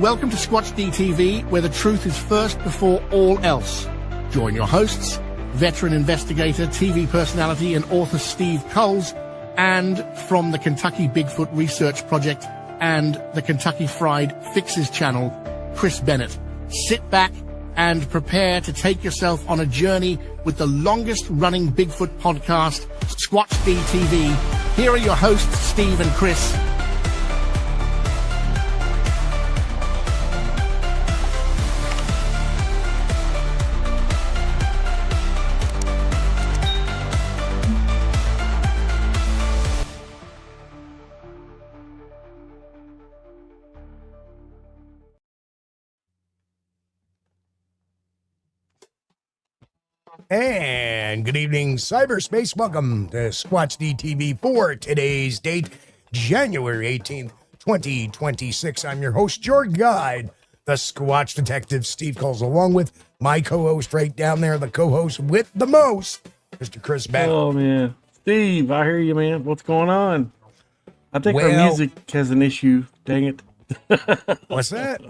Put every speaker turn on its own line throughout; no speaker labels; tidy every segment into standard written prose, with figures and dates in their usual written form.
Welcome to Squatch-D TV, where the truth is first before all else. Join your hosts, veteran investigator, TV personality, and author Steve Kulls, and from the Kentucky Bigfoot Research Project and the Kentucky Fried Fixes channel, Chris Bennett. Sit back and prepare to take yourself on a journey with the longest-running Bigfoot podcast, Squatch-D TV. Here are your hosts, Steve and Chris.
And good evening, cyberspace. Welcome to Squatch-D TV for today's date, January 18th, 2026. I'm your host, your guide, the Squatch Detective, Steve Kulls, along with my co-host right down there, the co-host with the most, Mr. Chris Bennett.
Oh, man. Steve, I hear you, man. What's going on? I think our music has an issue. Dang it.
What's that?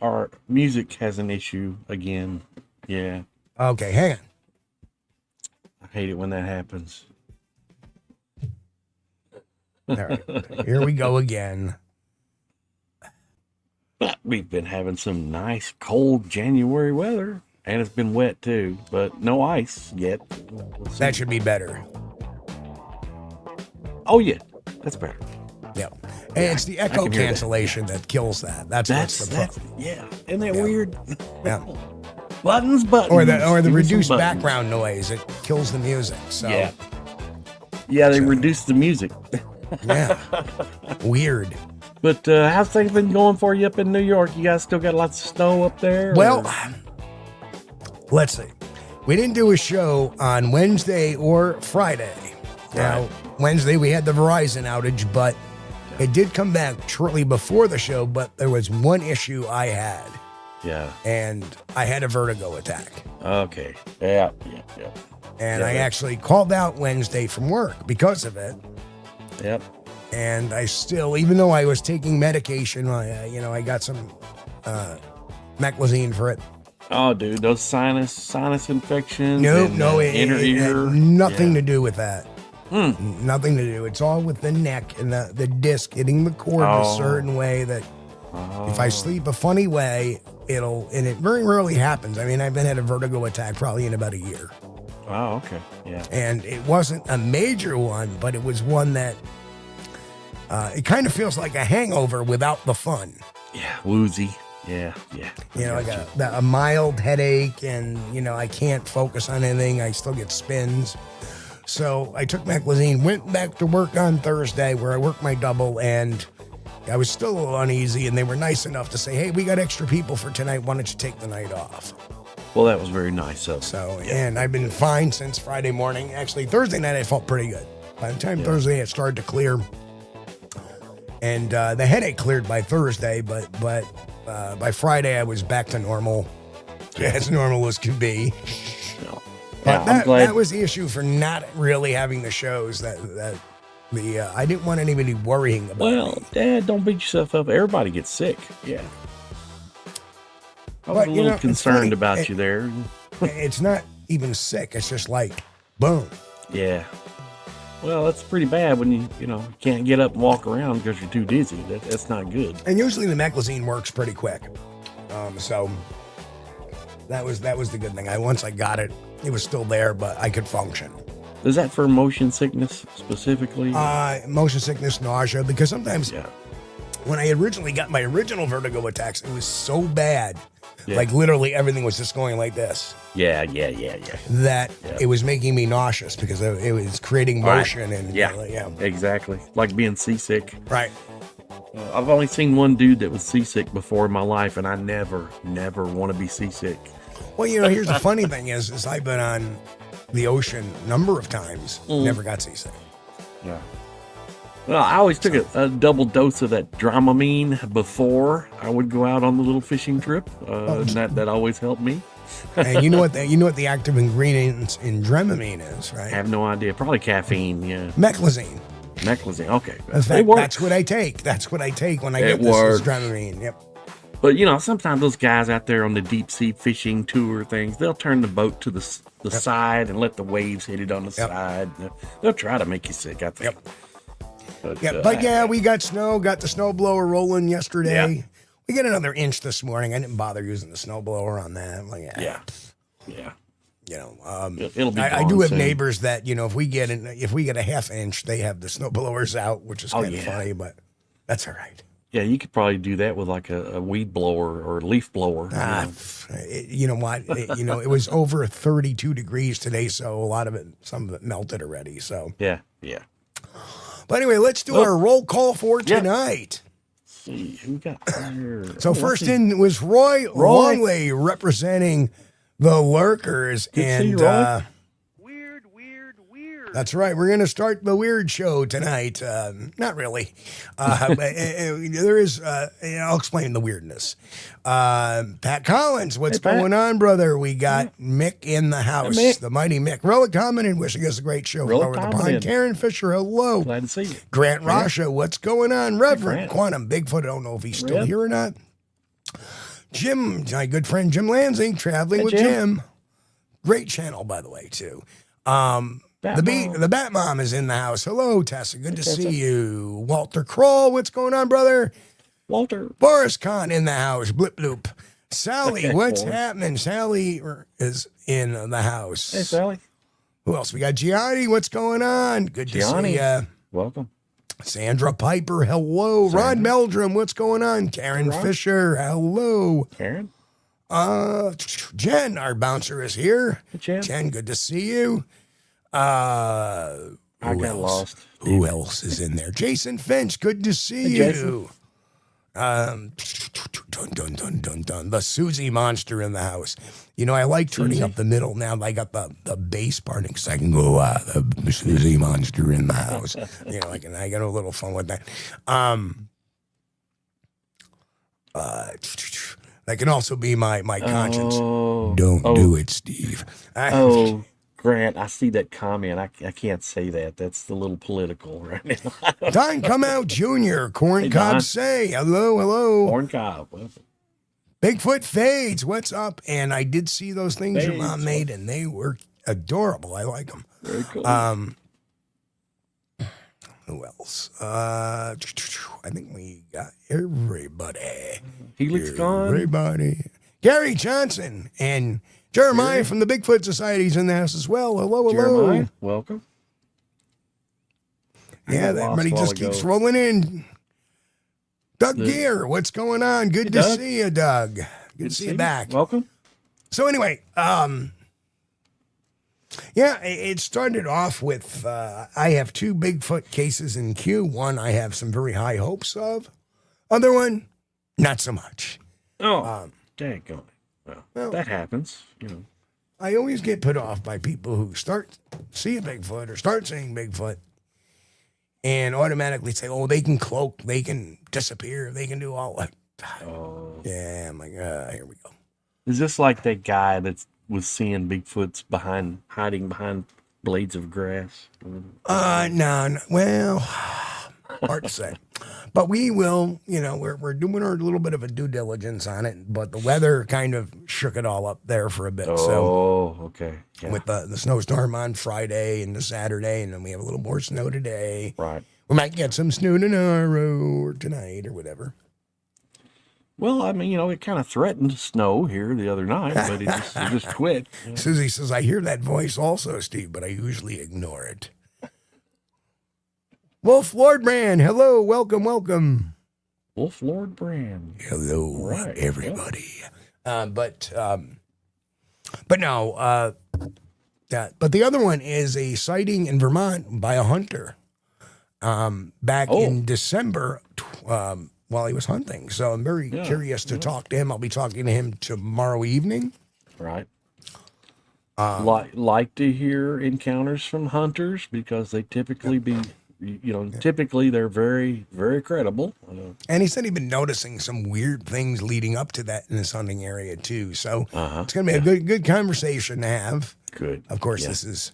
Our music has an issue again. Yeah.
Okay, hang on.
I hate it when that happens.
All right, here we go again.
But we've been having some nice cold January weather, and it's been wet too, but no ice yet.
That should be better.
Oh yeah, that's better.
Yeah, and it's the echo cancellation that kills that. That's the problem.
Yeah, isn't that weird?
Yeah.
Buttons.
Or the reduced background noise. It kills the music. So
yeah, they reduce the music.
Yeah. Weird.
But how's things been going for you up in New York? You guys still got lots of snow up there?
Well, let's see. We didn't do a show on Wednesday or Friday. Now, Wednesday we had the Verizon outage, but it did come back shortly before the show, but there was one issue I had.
Yeah.
And I had a vertigo attack.
Okay. Yeah.
And I actually called out Wednesday from work because of it.
Yep.
And I still, even though I was taking medication, I got some meclizine for it.
Oh, dude, those sinus infections.
No,
inner ear.
It had nothing to do with that. Nothing to do. It's all with the neck and the disc hitting the cord a certain way that if I sleep a funny way, and it very rarely happens. I mean, I've been had a vertigo attack probably in about a year.
Oh, okay. Yeah.
And it wasn't a major one, but it was one that it kind of feels like a hangover without the fun.
Yeah, woozy. Yeah.
Like a mild headache, and, I can't focus on anything. I still get spins. So I took meclizine, went back to work on Thursday where I worked my double, and I was still a little uneasy, and they were nice enough to say, hey, we got extra people for tonight. Why don't you take the night off?
Well, that was very nice of
And I've been fine since Friday morning. Actually, Thursday night, I felt pretty good. By the time Thursday, it started to clear. And the headache cleared by Thursday, but by Friday, I was back to normal, as normal as could be. But that was the issue for not really having the shows I didn't want anybody worrying about me.
Well, Dad, don't beat yourself up. Everybody gets sick. Yeah. I was a little concerned about you there.
It's not even sick. It's just like, boom.
Yeah. Well, that's pretty bad when you can't get up and walk around because you're too dizzy. That's not good.
And usually the meclizine works pretty quick. So that was the good thing. Once I got it, it was still there, but I could function.
Is that for motion sickness specifically?
Motion sickness, nausea, because sometimes when I originally got my original vertigo attacks, it was so bad. Yeah. Like literally everything was just going like this.
Yeah.
That it was making me nauseous because it was creating motion.
Right. And exactly. Like being seasick.
Right.
I've only seen one dude that was seasick before in my life, and I never want to be seasick.
Well, here's the funny thing is I've been on the ocean a number of times, never got seasick.
Yeah. Well, I always took a double dose of that Dramamine before I would go out on the little fishing trip. And that always helped me.
And you know what the active ingredients in Dramamine is, right?
I have no idea. Probably caffeine. Yeah.
Meclizine.
Okay.
In fact, that's what I take. That's what I take when I get this Dramamine. Yep.
But sometimes those guys out there on the deep sea fishing tour things, they'll turn the boat to the side and let the waves hit it on the side. They'll try to make you sick, I think.
But we got snow. Got the snow blower rolling yesterday. Yeah. We get another inch this morning. I didn't bother using the snow blower on that. I'm like,
yeah.
It'll be. I do have neighbors that if we get a half inch, they have the snow blowers out, which is kind of funny, but that's all right.
Yeah, you could probably do that with like a weed blower or a leaf blower.
You know what? It was over 32 degrees today, so some of it melted already. So
yeah.
But anyway, let's do our roll call for tonight.
Let's see who we got here.
So first in was Roy Longley representing the Lurkers.
Good to see you, Roy.
Weird.
That's right. We're going to start the weird show tonight. Not really. But there is, I'll explain the weirdness. Pat Collins, what's going on, brother? We got Mick in the house, the mighty Mick. Relic commenting, wishing us a great show from over the pond. Karen Fisher, hello.
Glad to see you.
Grant Rasha, what's going on? Reverend Quantum Bigfoot, I don't know if he's still here or not. Jim, my good friend Jim Lansing, traveling with Jim. Great channel, by the way, too. The Bat Mom is in the house. Hello, Tessa. Good to see you. Walter Kroll, what's going on, brother?
Walter.
Boris Kahn in the house. Blip bloop. Sally, what's happening? Sally is in the house.
Hey, Sally.
Who else? We got Gianni. What's going on? Good to see you.
Welcome.
Sandra Piper, hello. Rod Meldrum, what's going on? Karen Fisher, hello.
Karen.
Jen, our bouncer, is here.
Hey,
Jen, good to see you.
I got lost.
Who else is in there? Jason Finch, good to see you. Dun, dun, dun, dun, dun. The Susie monster in the house. I like turning up the middle now. I got the bass part because I can go, the Susie monster in the house. I get a little fun with that. That can also be my conscience. Don't do it, Steve.
Grant, I see that comment. I can't say that. That's a little political right now.
Don Come Out Jr., Corn Cob Say. Hello.
Corn Cob.
Bigfoot Fades, what's up? And I did see those things your mom made, and they were adorable. I like them.
Very cool.
Who else? I think we got everybody.
Helix gone.
Everybody. Gary Johnson and Jeremiah from the Bigfoot Society's in the house as well. Hello.
Jeremiah, welcome.
Yeah, everybody just keeps rolling in. Doug Gear, what's going on? Good to see you, Doug. Good to see you back.
Welcome.
So anyway, it started off with, I have 2 Bigfoot cases in queue. One I have some very high hopes of. Other one, not so much.
Oh, dang it. Well, that happens,
I always get put off by people who start seeing Bigfoot or start seeing Bigfoot and automatically say, they can cloak, they can disappear, they can do all that.
Oh.
Yeah, I'm like, here we go.
Is this like that guy that was seeing Bigfoots hiding behind blades of grass?
No. Well, hard to say. But we will, we're doing our little bit of a due diligence on it, but the weather kind of shook it all up there for a bit.
Okay. Yeah.
With the snowstorm on Friday and the Saturday, and then we have a little more snow today.
Right.
We might get some snow tomorrow or tonight or whatever.
Well, it kind of threatened to snow here the other night, but it just quit.
Susie says, I hear that voice also, Steve, but I usually ignore it. Wolf Lord Brand, hello, welcome.
Wolf Lord Brand.
Hello, everybody. Yeah. But the other one is a sighting in Vermont by a hunter back in December while he was hunting. So I'm very curious to talk to him. I'll be talking to him tomorrow evening.
Right. Like to hear encounters from hunters because they typically typically they're very, very credible.
And he said he'd been noticing some weird things leading up to that in this hunting area too. So it's going to be a good conversation to have.
Good.
Of course, this is,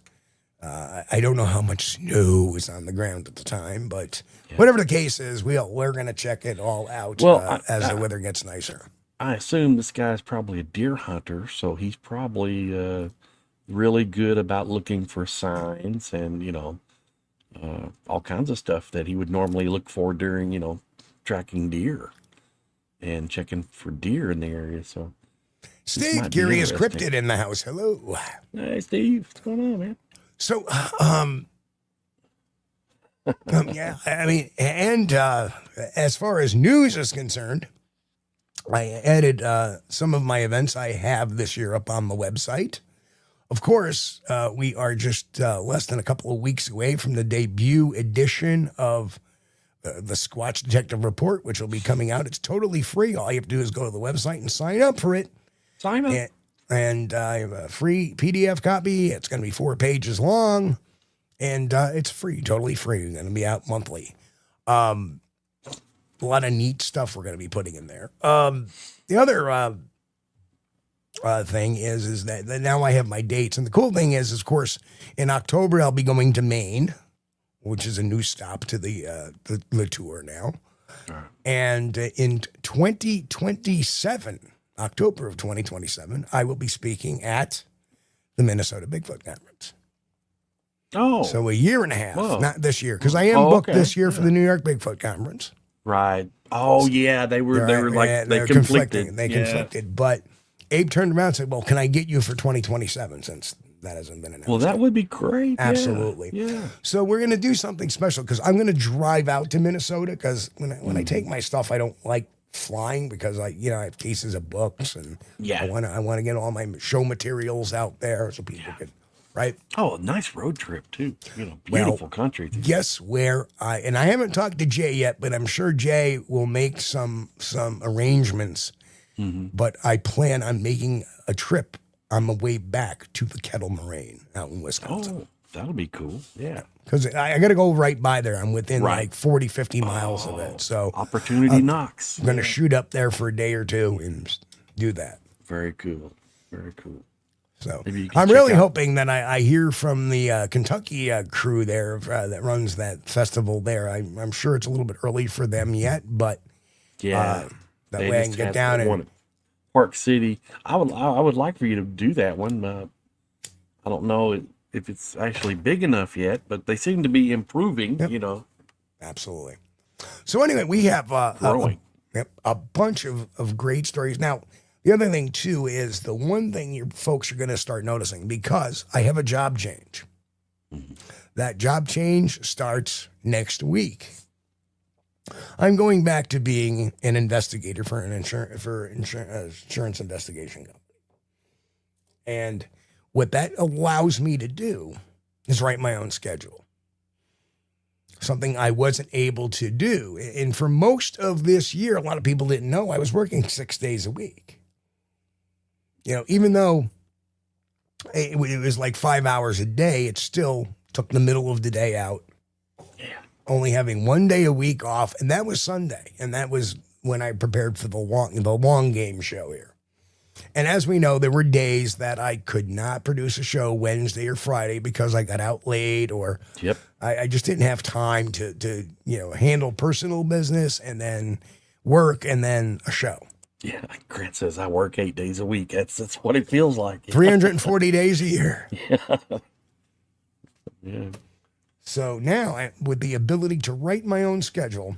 I don't know how much snow was on the ground at the time, but whatever the case is, we're going to check it all out as the weather gets nicer.
I assume this guy's probably a deer hunter, so he's probably really good about looking for signs and, all kinds of stuff that he would normally look for during, tracking deer and checking for deer in the area. So,
Steve, Curious Cryptid in the house. Hello.
Hey, Steve. What's going on, man?
So, yeah, I mean, and as far as news is concerned, I added some of my events I have this year up on the website. Of course, we are just less than a couple of weeks away from the debut edition of the Squatch Detective Report, which will be coming out. It's totally free. All you have to do is go to the website and sign up for it.
Sign up.
And I have a free PDF copy. It's going to be 4 pages long, and it's free, totally free. It's going to be out monthly. A lot of neat stuff we're going to be putting in there. The other thing is that now I have my dates. And the cool thing is, of course, in October, I'll be going to Maine, which is a new stop to the tour now. And in 2027, October of 2027, I will be speaking at the Minnesota Bigfoot Conference.
Oh.
So a year and a half,
Whoa.
not this year, because I am booked this year for the New York Bigfoot Conference.
Right. Oh, yeah. They were like, they conflicted.
They conflicted. But Abe turned around and said, well, can I get you for 2027 since that hasn't been announced?
Well, that would be great.
Absolutely.
Yeah.
So we're going to do something special because I'm going to drive out to Minnesota because when I take my stuff, I don't like flying because I have cases of books and I want to get all my show materials out there so people can, right?
Oh, nice road trip too. Beautiful country.
Guess where I haven't talked to Jay yet, but I'm sure Jay will make some arrangements. But I plan on making a trip on the way back to the Kettle Moraine out in Wisconsin.
Oh, that'll be cool. Yeah.
Because I got to go right by there. I'm within like 40, 50 miles of it. So
opportunity knocks.
I'm going to shoot up there for a day or two and do that.
Very cool. Very cool.
So I'm really hoping that I hear from the Kentucky crew there that runs that festival there. I'm sure it's a little bit early for them yet, but that way I can get down and
Park City. I would like for you to do that one. I don't know if it's actually big enough yet, but they seem to be improving.
Absolutely. So anyway, we have
growing.
A bunch of great stories. Now, the other thing too is the one thing you folks are going to start noticing because I have a job change. That job change starts next week. I'm going back to being an investigator for an insurance investigation company. And what that allows me to do is write my own schedule. Something I wasn't able to do. And for most of this year, a lot of people didn't know I was working 6 days a week. Even though it was like 5 hours a day, it still took the middle of the day out. Only having 1 day a week off, and that was Sunday, and that was when I prepared for the long game show here. And as we know, there were days that I could not produce a show Wednesday or Friday because I got out late, or I just didn't have time to handle personal business and then work and then a show.
Yeah, Grant says I work 8 days a week. That's what it feels like.
340 days a year.
Yeah.
So now, with the ability to write my own schedule,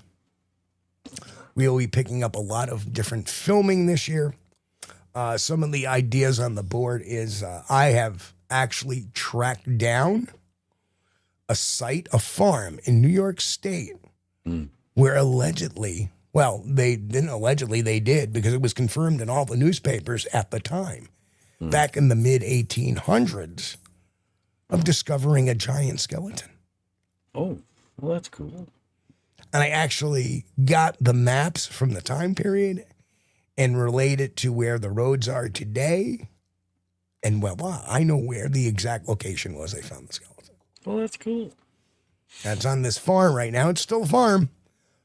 we'll be picking up a lot of different filming this year. Some of the ideas on the board is I have actually tracked down a farm in New York State where allegedly, they did because it was confirmed in all the newspapers at the time, back in the mid-1800s, of discovering a giant skeleton.
Oh, well, that's cool.
And I actually got the maps from the time period and relate it to where the roads are today. And I know where the exact location was they found the skeleton.
Well, that's cool.
That's on this farm right now. It's still a farm.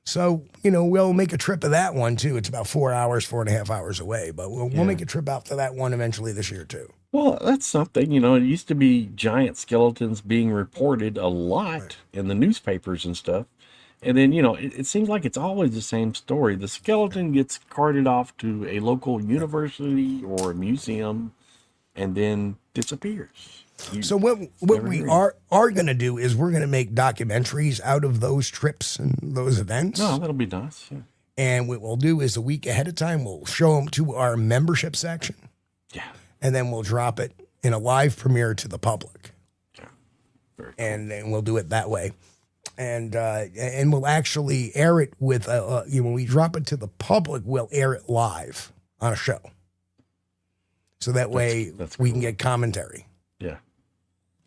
So, we'll make a trip of that one too. It's about 4.5 hours away, but we'll make a trip out to that one eventually this year too.
Well, that's something, it used to be giant skeletons being reported a lot in the newspapers and stuff. And then, it seems like it's always the same story. The skeleton gets carted off to a local university or a museum and then disappears.
So what we are going to do is we're going to make documentaries out of those trips and those events.
No, that'll be nice. Yeah.
And what we'll do is a week ahead of time, we'll show them to our membership section.
Yeah.
And then we'll drop it in a live premiere to the public.
Yeah. Very cool.
And we'll do it that way. And we'll actually air it with, when we drop it to the public, we'll air it live on a show. So that way we can get commentary.
Yeah.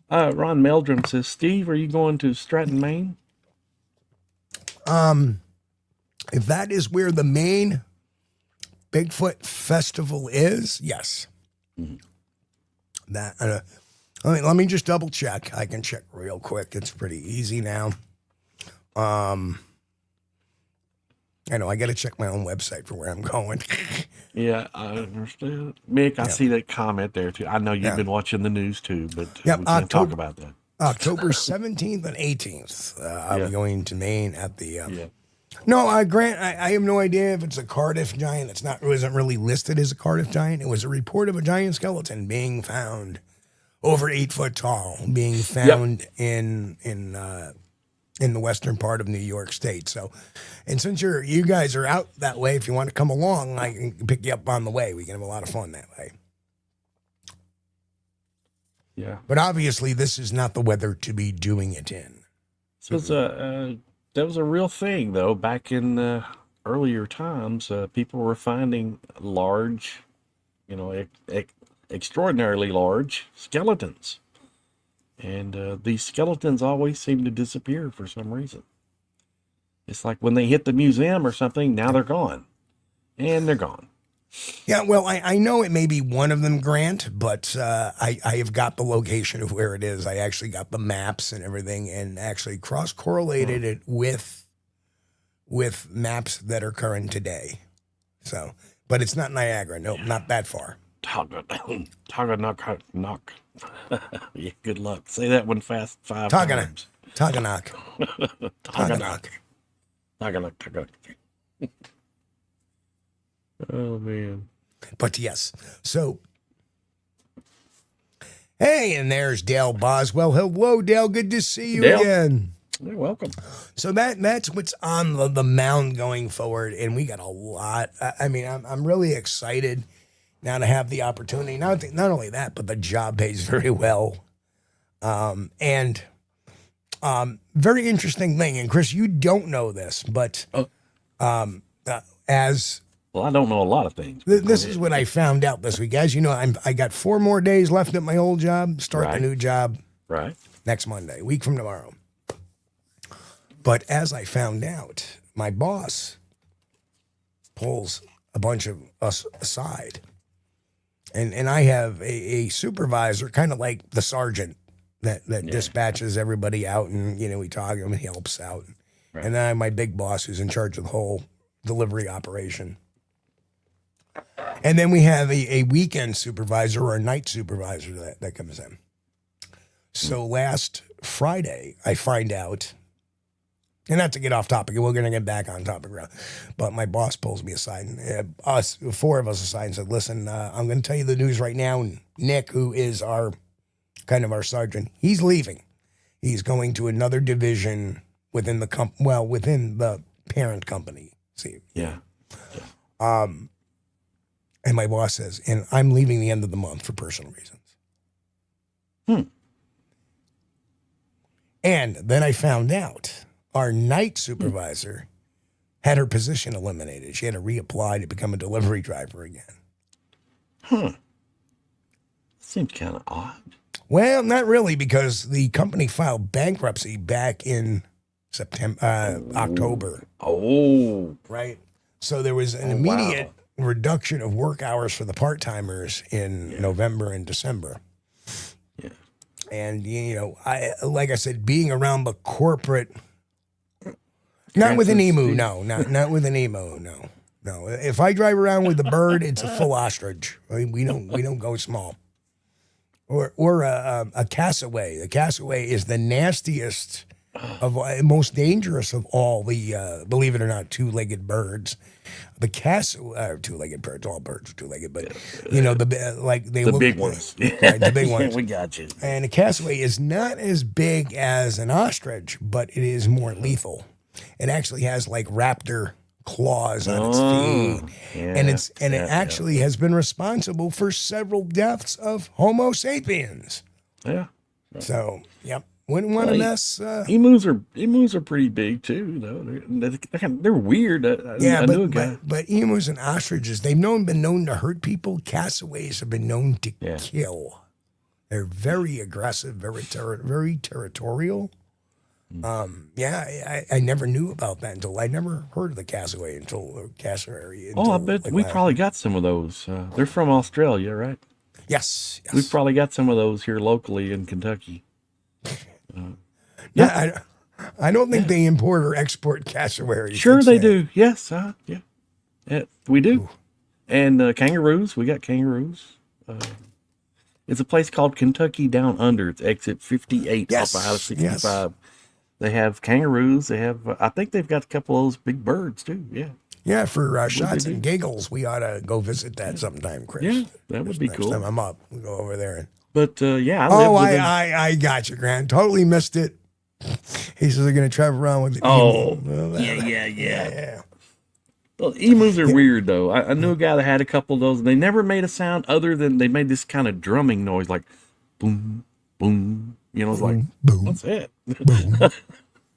Ron Meldrum says, Steve, are you going to Stratton, Maine?
If that is where the main Bigfoot festival is, yes.
Mm-hmm.
That let me just double check. I can check real quick. It's pretty easy now. I know I got to check my own website for where I'm going.
Yeah, I understand. Mick, I see that comment there too. I know you've been watching the news too, but we can't talk about that.
October 17th and 18th, I'll be going to Maine at the.
Yeah.
No, Grant, I have no idea if it's a Cardiff giant. It wasn't really listed as a Cardiff giant. It was a report of a giant skeleton being found over 8 foot tall, being found in the western part of New York State. So, and since you guys are out that way, if you want to come along, I can pick you up on the way. We can have a lot of fun that way.
Yeah.
But obviously, this is not the weather to be doing it in.
So that was a real thing, though. Back in earlier times, people were finding large, extraordinarily large skeletons. And these skeletons always seem to disappear for some reason. It's like when they hit the museum or something, now they're gone. And they're gone.
Yeah, well, I know it may be one of them, Grant, but I have got the location of where it is. I actually got the maps and everything and actually cross-correlated it with maps that are current today. So, but it's not Niagara. Nope, not that far.
Taganok. Yeah, good luck. Say that one fast 5 times.
Taganok.
Oh, man.
But yes, so, hey, and there's Dale Boswell. Hello, Dale. Good to see you again.
You're welcome.
So that's what's on the mound going forward, and we got a lot. I mean, I'm really excited now to have the opportunity. Not only that, but the job pays very well. And very interesting thing, and Chris, you don't know this, but as...
Well, I don't know a lot of things.
This is what I found out this week. As you know, I got 4 more days left at my old job, start the new job next Monday, a week from tomorrow. But as I found out, my boss pulls a bunch of us aside. And I have a supervisor, kind of like the sergeant that dispatches everybody out and, we talk and he helps out. Right. And then I have my big boss who's in charge of the whole delivery operation. And then we have a weekend supervisor or a night supervisor that comes in. So last Friday, I find out, and not to get off topic, we're going to get back on topic, but my boss pulls me aside, and 4 of us aside, and said, listen, I'm going to tell you the news right now. And Nick, who is our sergeant, he's leaving. He's going to another division within the within the parent company. See?
Yeah.
And my boss says, and I'm leaving the end of the month for personal reasons. And then I found out our night supervisor had her position eliminated. She had to reapply to become a delivery driver again.
Seems kind of odd.
Well, not really, because the company filed bankruptcy back in October.
Oh.
Right. So there was an immediate reduction of work hours for the part-timers in November and December.
Yeah.
And, like I said, being around the corporate, not with an emu, not with an emu, no. If I drive around with the bird, it's a full ostrich. I mean, we don't go small. Or a cassowary. The cassowary is the nastiest of most dangerous of all the, believe it or not, two-legged birds. The two-legged birds, all birds are two-legged, but they
The
look
big ones.
right, the big ones.
We got you.
And a cassowary is not as big as an ostrich, but it is more lethal. It actually has like raptor claws on its feet, and it actually has been responsible for several deaths of Homo sapiens.
Yeah.
So, yep, wouldn't want to mess.
Emus are pretty big too, though. They're weird. I knew a guy.
But emus and ostriches, they've been known to hurt people. Cassowaries have been known to kill. They're very aggressive, very territorial. I never knew about that until I never heard of the cassowary cassowary.
I bet we probably got some of those. They're from Australia, right?
Yes.
We've probably got some of those here locally in Kentucky.
I don't think they import or export cassowaries.
Sure, they do. Yes. Yeah, we do. And kangaroos. We got kangaroos. It's a place called Kentucky Down Under. It's exit 58 off of Highway 65. Yes. They have kangaroos. They have, I think they've got a couple of those big birds too. Yeah.
Yeah, for shots and giggles, we ought to go visit that sometime, Chris.
Yeah, that would be cool.
Next time I'm up, we'll go over there.
But
I got you, Grant. Totally missed it. He says they're going to travel around with the emu.
Yeah. Well, emus are weird, though. I knew a guy that had a couple of those, and they never made a sound other than they made this kind of drumming noise, like boom, boom. It's like, boom. What's that?
Boom,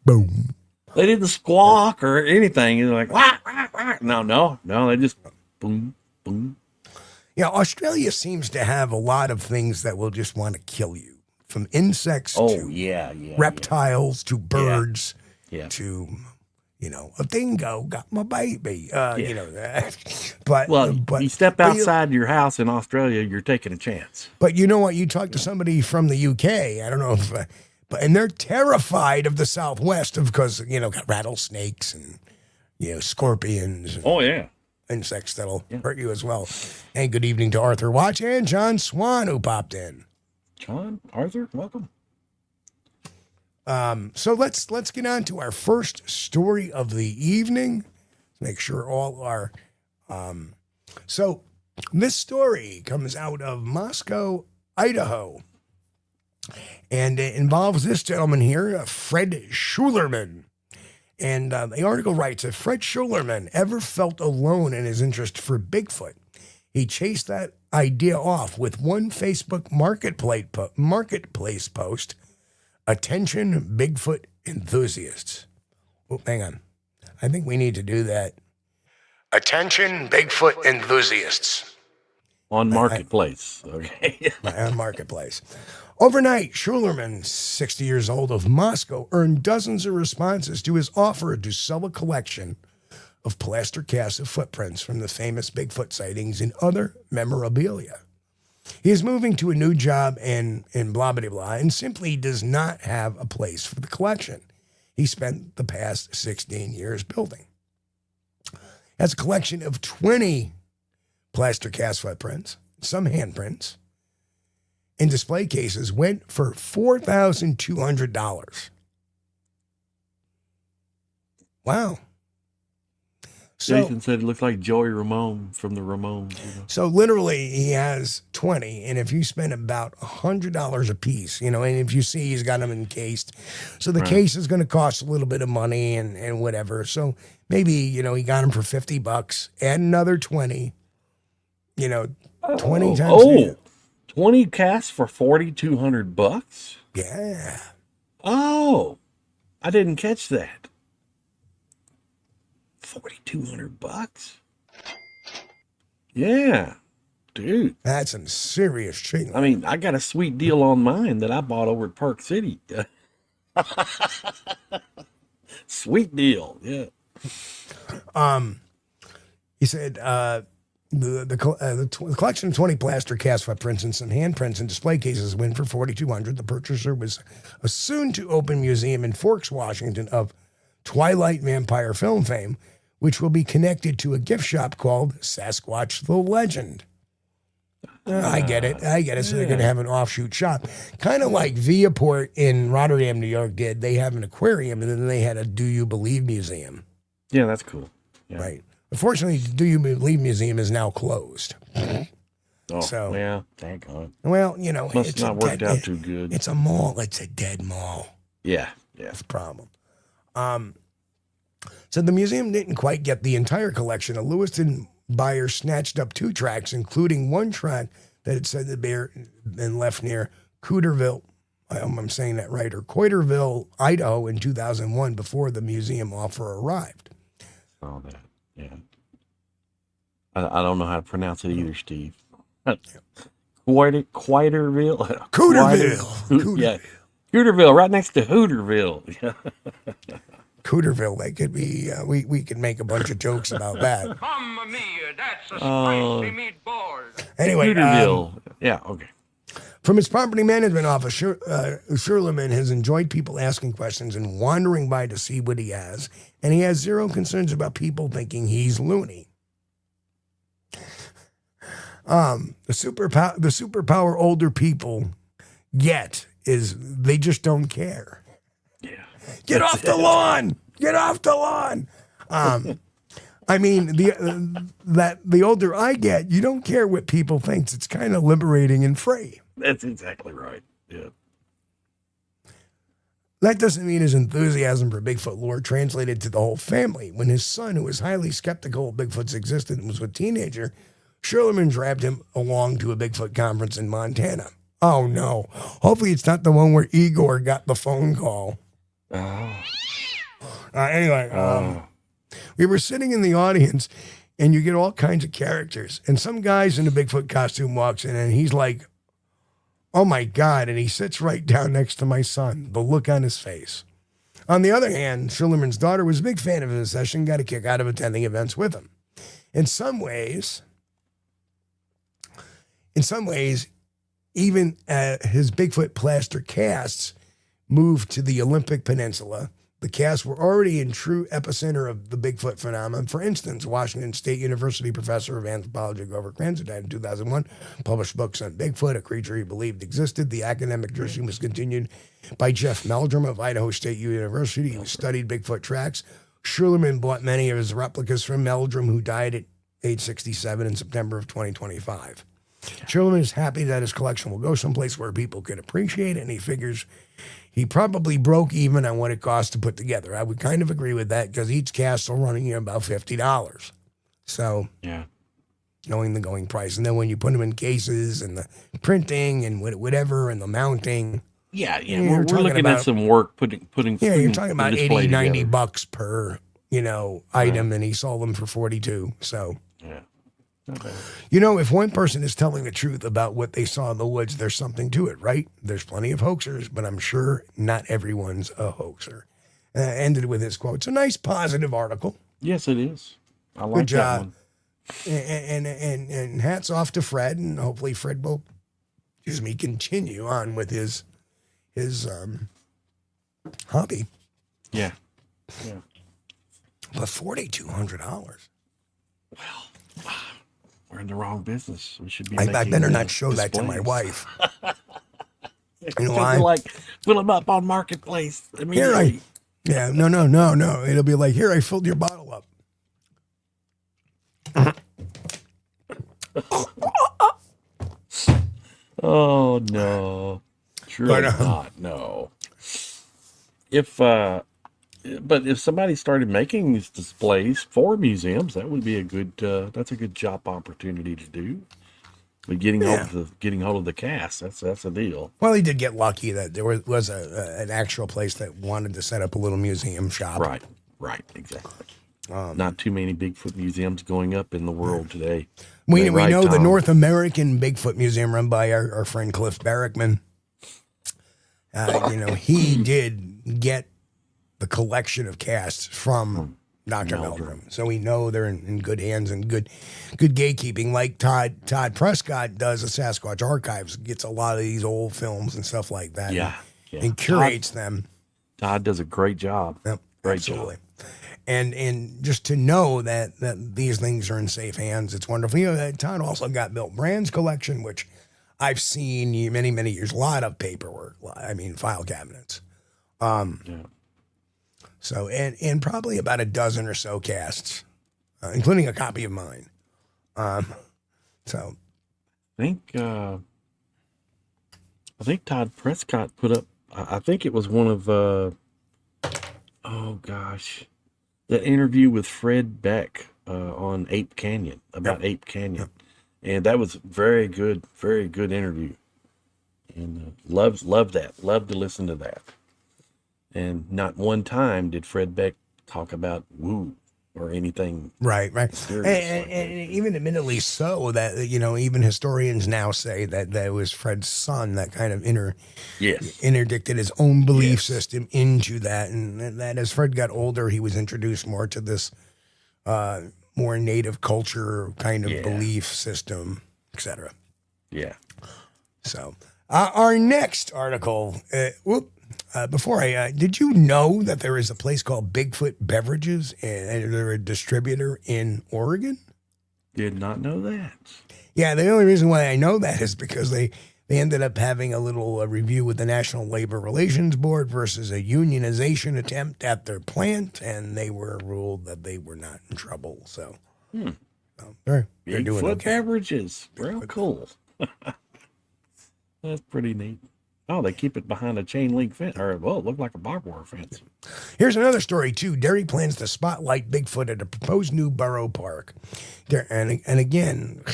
boom.
They didn't squawk or anything. It's like, wah, wah, wah. No. They just boom, boom.
Yeah, Australia seems to have a lot of things that will just want to kill you, from insects to reptiles to birds to, a dingo got my baby. But
you step outside your house in Australia, you're taking a chance.
But you know what? You talk to somebody from the UK. I don't know if, and they're terrified of the Southwest because got rattlesnakes and scorpions. And, insects that'll hurt you as well. And good evening to Arthur Watch and John Swan, who popped in.
John, Arthur, welcome.
So let's get on to our first story of the evening. Make sure all are. So this story comes out of Moscow, Idaho, and it involves this gentleman here, Fred Schulerman. And the article writes that Fred Schulerman ever felt alone in his interest for Bigfoot. He chased that idea off with one Facebook marketplace post, "Attention Bigfoot enthusiasts." Oh, hang on. I think we need to do that. "Attention Bigfoot enthusiasts."
On Marketplace. Okay.
On Marketplace. Overnight, Schulerman, 60 years old, of Moscow, earned dozens of responses to his offer to sell a collection of plaster casts of footprints from the famous Bigfoot sightings and other memorabilia. He is moving to a new job in blah, blah, blah, and simply does not have a place for the collection he spent the past 16 years building. Has a collection of 20 plaster cast footprints, some handprints, and display cases went for $4,200. Wow.
Jason said it looked like Joey Ramone from the Ramones.
So literally he has 20, and if you spend about $100 a piece, and if you see he's got them encased, so the case is going to cost a little bit of money and whatever. So maybe, he got them for $50, add another 20, 20 times.
20 casts for $4,200?
Yeah.
Oh, I didn't catch that. $4,200? Yeah, dude.
That's some serious treatment.
I mean, I got a sweet deal on mine that I bought over at Park City. Sweet deal, yeah.
He said the collection of 20 plaster cast footprints and some handprints and display cases went for $4,200. The purchaser was a soon-to-open museum in Forks, Washington, of Twilight vampire film fame, which will be connected to a gift shop called Sasquatch the Legend. I get it. So they're going to have an offshoot shop. Kind of like Viaport in Rotterdam, New York did. They have an aquarium, and then they had a Do You Believe museum.
Yeah, that's cool. Yeah.
Right. Unfortunately, the Do You Believe museum is now closed.
Oh,
So,
well, thank God.
Well,
Must
it's
not worked out too good.
It's a mall. It's a dead mall.
Yeah.
That's the problem. So the museum didn't quite get the entire collection. A Lewiston buyer snatched up 2 tracks, including one track that had said that bear been left near Cooterville. I hope I'm saying that right, or Coiterville, Idaho, in 2001, before the museum offer arrived.
All that. Yeah. I don't know how to pronounce it either, Steve. Quiterville.
Cooterville.
Yeah. Cooterville, right next to Hooterville.
Cooterville, that could be, we could make a bunch of jokes about that.
Mamma mia, that's a spicy meatball.
Anyway.
Cooterville. Yeah, okay.
From his property management office, Sherlerman has enjoyed people asking questions and wandering by to see what he has, and he has zero concerns about people thinking he's loony. The superpower older people get is they just don't care.
Yeah.
Get off the lawn! Get off the lawn! I mean, the older I get, you don't care what people think. It's kind of liberating and free.
That's exactly right. Yeah.
That doesn't mean his enthusiasm for Bigfoot lore translated to the whole family. When his son, who was highly skeptical of Bigfoot's existence, was a teenager, Sherlerman dragged him along to a Bigfoot conference in Montana. Oh, no. Hopefully it's not the one where Igor got the phone call. Anyway, we were sitting in the audience, and you get all kinds of characters. And some guy's in a Bigfoot costume walks in, and he's like, oh, my God. And he sits right down next to my son, the look on his face. On the other hand, Sherlerman's daughter was a big fan of his session, got a kick out of attending events with him. In some ways, even his Bigfoot plaster casts moved to the Olympic Peninsula. The casts were already in true epicenter of the Bigfoot phenomenon. For instance, Washington State University professor of anthropology Grover Kranz, who died in 2001, published books on Bigfoot, a creature he believed existed. The academic tradition was continued by Jeff Meldrum of Idaho State University, who studied Bigfoot tracks. Sherlerman bought many of his replicas from Meldrum, who died at age 67 in September of 2025. Sherlerman is happy that his collection will go someplace where people can appreciate it, and he figures he probably broke even on what it costs to put together. I would kind of agree with that because each cast will run you about $50. So,
yeah,
knowing the going price. And then when you put them in cases and the printing and whatever and the mounting.
Yeah. We're looking at some work putting
you're talking about $80,
together.
$90 per, item, and he sold them for $42. So,
yeah.
If one person is telling the truth about what they saw in the woods, there's something to it, right? There's plenty of hoaxers, but I'm sure not everyone's a hoaxer. Ended with his quote. It's a nice, positive article.
Yes, it is. I like
Good job.
that one.
And hats off to Fred, and hopefully Fred will, continue on with his hobby.
Yeah.
But $4,200.
Well, we're in the wrong business. We should be.
I better not show that to my wife. You know why?
Like, fill them up on Marketplace immediately.
No. It'll be like, here, I filled your bottle up.
Oh no, surely not. No. But if somebody started making these displays for museums, that would be a good. That's a good job opportunity to do. But getting hold of the cast, that's a deal.
Well, he did get lucky that there was an actual place that wanted to set up a little museum shop.
Right, exactly. Not too many Bigfoot museums going up in the world today.
We know the North American Bigfoot Museum run by our friend Cliff Barrickman. He did get the collection of casts from Dr. Meldrum. So we know they're in good hands and good gatekeeping. Like Todd Prescott does the Sasquatch Archives, gets a lot of these old films and stuff like that.
Yeah.
And curates them.
Todd does a great job.
Yep,
great
absolutely.
job.
And just to know that these things are in safe hands, it's wonderful. You know, Todd also got Bill Brand's collection, which I've seen many, many years. A lot of paperwork. I mean, file cabinets.
Yeah.
So, and probably about a dozen or so casts, including a copy of mine. So,
I think Todd Prescott put up. I think it was one of. Oh gosh, that interview with Fred Beck on Ape Canyon about Ape Canyon, and that was very good interview. And loved that. Loved to listen to that. And not one time did Fred Beck talk about woo or anything.
Right. And even admittedly so, that, you know, even historians now say that it was Fred's son that kind of interdicted his own belief system into that. And that as Fred got older, he was introduced more to this more native culture kind of belief system, etc.
Yeah.
So our next article, before did you know that there is a place called Bigfoot Beverages and they're a distributor in Oregon?
Did not know that.
Yeah, the only reason why I know that is because they ended up having a little review with the National Labor Relations Board versus a unionization attempt at their plant, and they were ruled that they were not in trouble. So, they're doing
Bigfoot
okay.
Beverages. Real cool. That's pretty neat. Oh, they keep it behind a chain link fence, or it looked like a barbed wire fence.
Here's another story too. Derry plans to spotlight Bigfoot at a proposed new borough park. And again,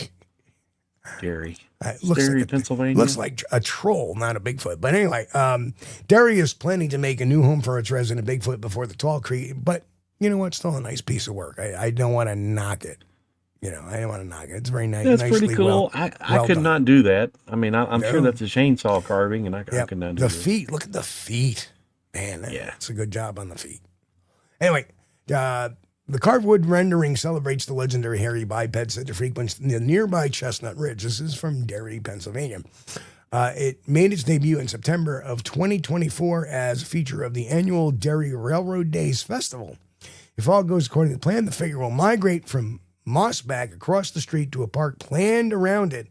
Derry,
like
Pennsylvania.
Looks like a troll, not a Bigfoot. But anyway, Derry is planning to make a new home for its resident Bigfoot before the Tall Creek. But you know what? Still a nice piece of work. I don't want to knock it. You know, I don't want to knock it. It's very nice.
That's pretty cool. I could not do that. I mean, I'm sure that's a chainsaw carving, and I could not do
the
that.
feet. Look at the feet, man. That's a good job on the feet. Anyway, the carved wood rendering celebrates the legendary hairy biped said to frequent the nearby Chestnut Ridge. This is from Derry, Pennsylvania. It made its debut in September of 2024 as a feature of the annual Derry Railroad Days Festival. If all goes according to plan, the figure will migrate from Mossback across the street to a park planned around it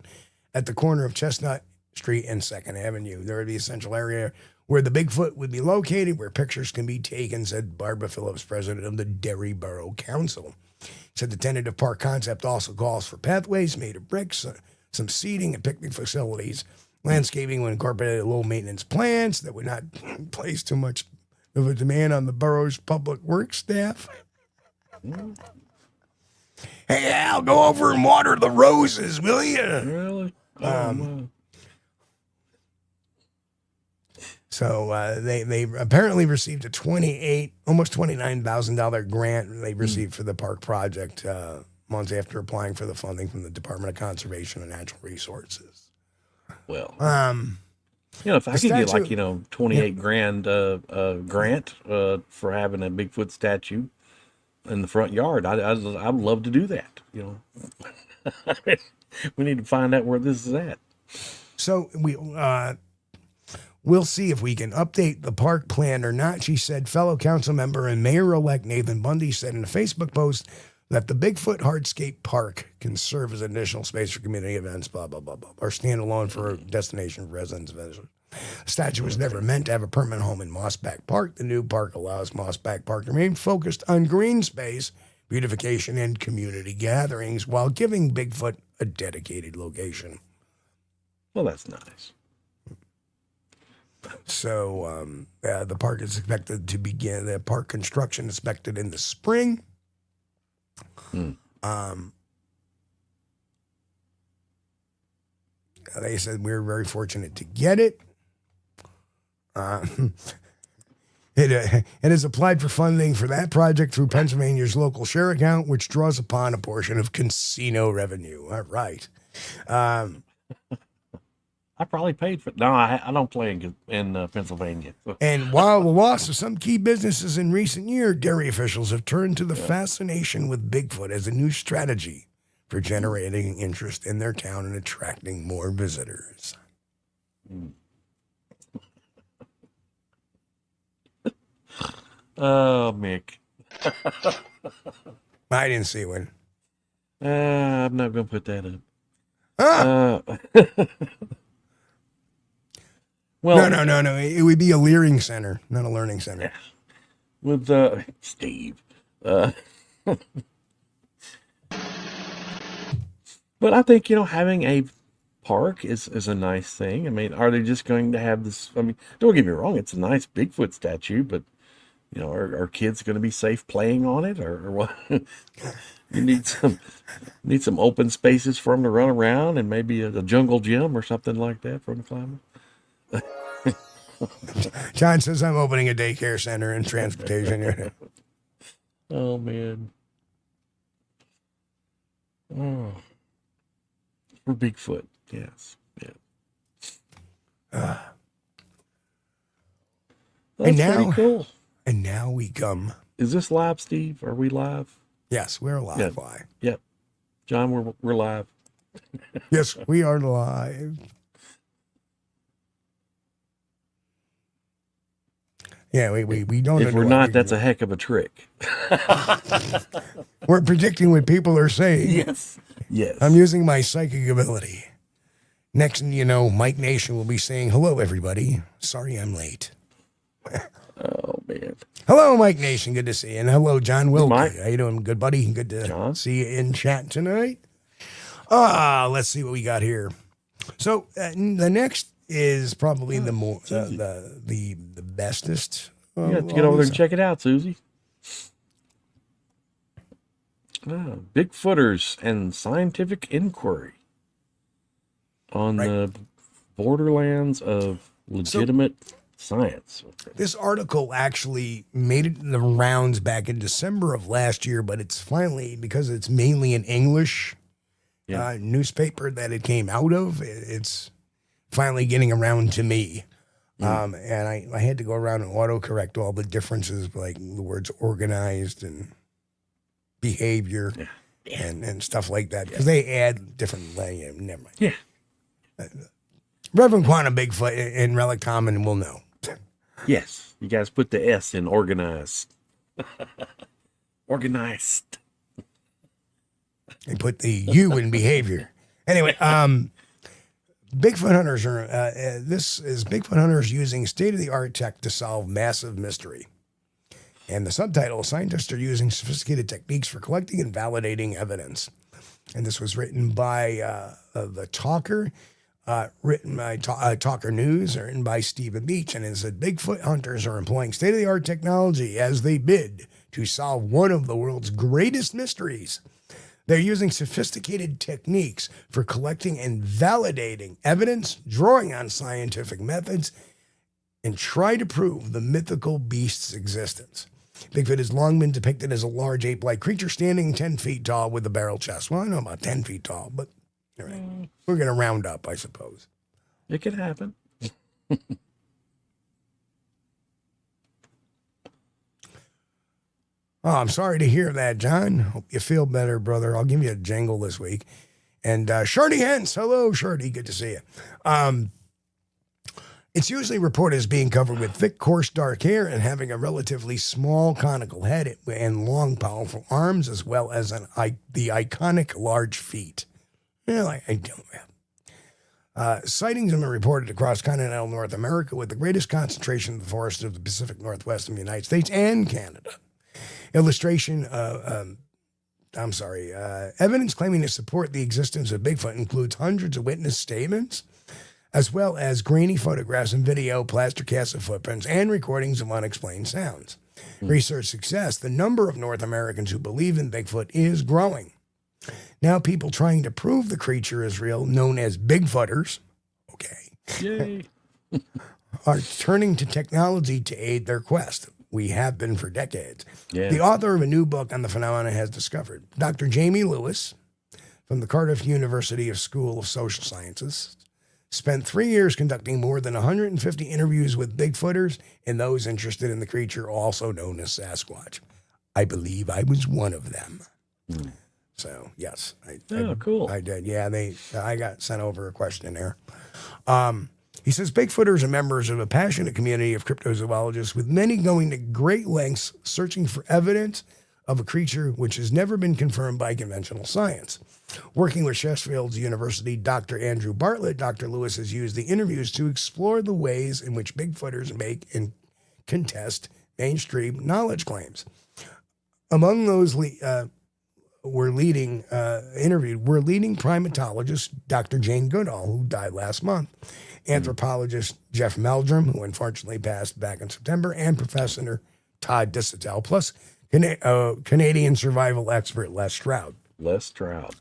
at the corner of Chestnut Street and 2nd Avenue. There would be a central area where the Bigfoot would be located, where pictures can be taken, said Barbara Phillips, president of the Derry Borough Council. Said the tentative park concept also calls for pathways made of bricks, some seating and picnic facilities. Landscaping would incorporate low-maintenance plants that would not place too much of a demand on the borough's public works staff. Hey, Al, go over and water the roses, will you?
Really?
So they apparently received a almost $29,000 grant they received for the park project months after applying for the funding from the Department of Conservation and Natural Resources.
Well, if I could get like, $28,000 grant for having a Bigfoot statue in the front yard, I'd love to do that. We need to find out where this is at.
So we'll see if we can update the park plan or not, she said. Fellow council member and mayor-elect Nathan Bundy said in a Facebook post that the Bigfoot Hardscape Park can serve as an additional space for community events, blah, blah, blah, blah, or stand alone for a destination for residents. The statue was never meant to have a permanent home in Mossback Park. The new park allows Mossback Park to remain focused on green space, beautification, and community gatherings while giving Bigfoot a dedicated location.
Well, that's nice.
So the park is expected to begin. The park construction is expected in the spring. They said we're very fortunate to get it. It has applied for funding for that project through Pennsylvania's local share account, which draws upon a portion of casino revenue. All right.
I probably paid for it. No, I don't play in Pennsylvania.
And while the loss of some key businesses in recent years, Derry officials have turned to the fascination with Bigfoot as a new strategy for generating interest in their town and attracting more visitors.
Oh, Mick.
I didn't see one.
I'm not going to put that up. Well,
No. It would be a leering center, not a learning center.
With Steve. But I think, having a park is a nice thing. I mean, are they just going to have this? I mean, don't get me wrong, it's a nice Bigfoot statue, but are kids going to be safe playing on it, or what? You need some open spaces for them to run around, and maybe a jungle gym or something like that for them to climb.
John says I'm opening a daycare center and transportation.
Oh man. Oh. For Bigfoot, yes. Yeah. That's pretty cool.
And now we come.
Is this live, Steve? Are we live?
Yes, we're live.
Yep.
Live.
Yep. John, we're live.
Yes, we are live. Yeah, we don't.
If we're not, that's a heck of a trick.
We're predicting what people are saying.
Yes. Yes.
I'm using my psychic ability. Next thing you know, Mike Nation will be saying, "Hello, everybody. Sorry I'm late."
Oh man.
Hello, Mike Nation. Good to see you. And hello, John Wilkie.
Mike.
How you doing, good buddy? Good to see you in chat tonight. Let's see what we got here. So the next is probably the more the bestest.
You have to get over there and check it out, Susie. Bigfooters and Scientific Inquiry on the borderlands of legitimate science.
This article actually made it the rounds back in December of last year, but it's finally, because it's mainly an English newspaper that it came out of, it's finally getting around to me. And I had to go around and autocorrect all the differences, like the words organized and behavior and stuff like that, because they add different, never mind.
Yeah.
Reverend Quantum Bigfoot and Relic Common will know.
Yes. You guys put the S in organized. Organized.
They put the U in behavior. Anyway, Bigfoot hunters are, this is Bigfoot hunters using state-of-the-art tech to solve massive mystery. And the subtitle, scientists are using sophisticated techniques for collecting and validating evidence. And this was written by The Talker, written by Talker News, written by Stephen Beach. And it said, Bigfoot hunters are employing state-of-the-art technology as they bid to solve one of the world's greatest mysteries. They're using sophisticated techniques for collecting and validating evidence, drawing on scientific methods, and try to prove the mythical beast's existence. Bigfoot has long been depicted as a large ape-like creature standing 10 feet tall with a barrel chest. Well, I know about 10 feet tall, but all right. We're going to round up, I suppose.
It could happen.
Oh, I'm sorry to hear that, John. Hope you feel better, brother. I'll give you a jingle this week. And Shardy Hens. Hello, Shardy. Good to see you. It's usually reported as being covered with thick, coarse, dark hair and having a relatively small conical head and long, powerful arms, as well as the iconic large feet. Well, I don't have. Sightings have been reported across continental North America, with the greatest concentration of the forests of the Pacific Northwest in the United States and Canada. Evidence claiming to support the existence of Bigfoot includes hundreds of witness statements, as well as grainy photographs and video, plaster casts of footprints, and recordings of unexplained sounds. Research success, the number of North Americans who believe in Bigfoot is growing. Now people trying to prove the creature is real, known as Bigfooters,
Yay.
are turning to technology to aid their quest. We have been for decades.
Yeah.
The author of a new book on the phenomenon has discovered. Dr. Jamie Lewis from the Cardiff University School of Social Sciences spent 3 years conducting more than 150 interviews with Bigfooters and those interested in the creature, also known as Sasquatch. I believe I was one of them. So, yes.
Cool.
I did. Yeah, I got sent over a questionnaire. He says Bigfooters are members of a passionate community of cryptozoologists, with many going to great lengths searching for evidence of a creature which has never been confirmed by conventional science. Working with Sheffield University Dr. Andrew Bartlett, Dr. Lewis has used the interviews to explore the ways in which Bigfooters make and contest mainstream knowledge claims. Among those interviewed were leading primatologist Dr. Jane Goodall, who died last month, anthropologist Jeff Meldrum, who unfortunately passed back in September, and Professor Todd Disotell, plus Canadian survival expert Les Stroud.
Les Stroud.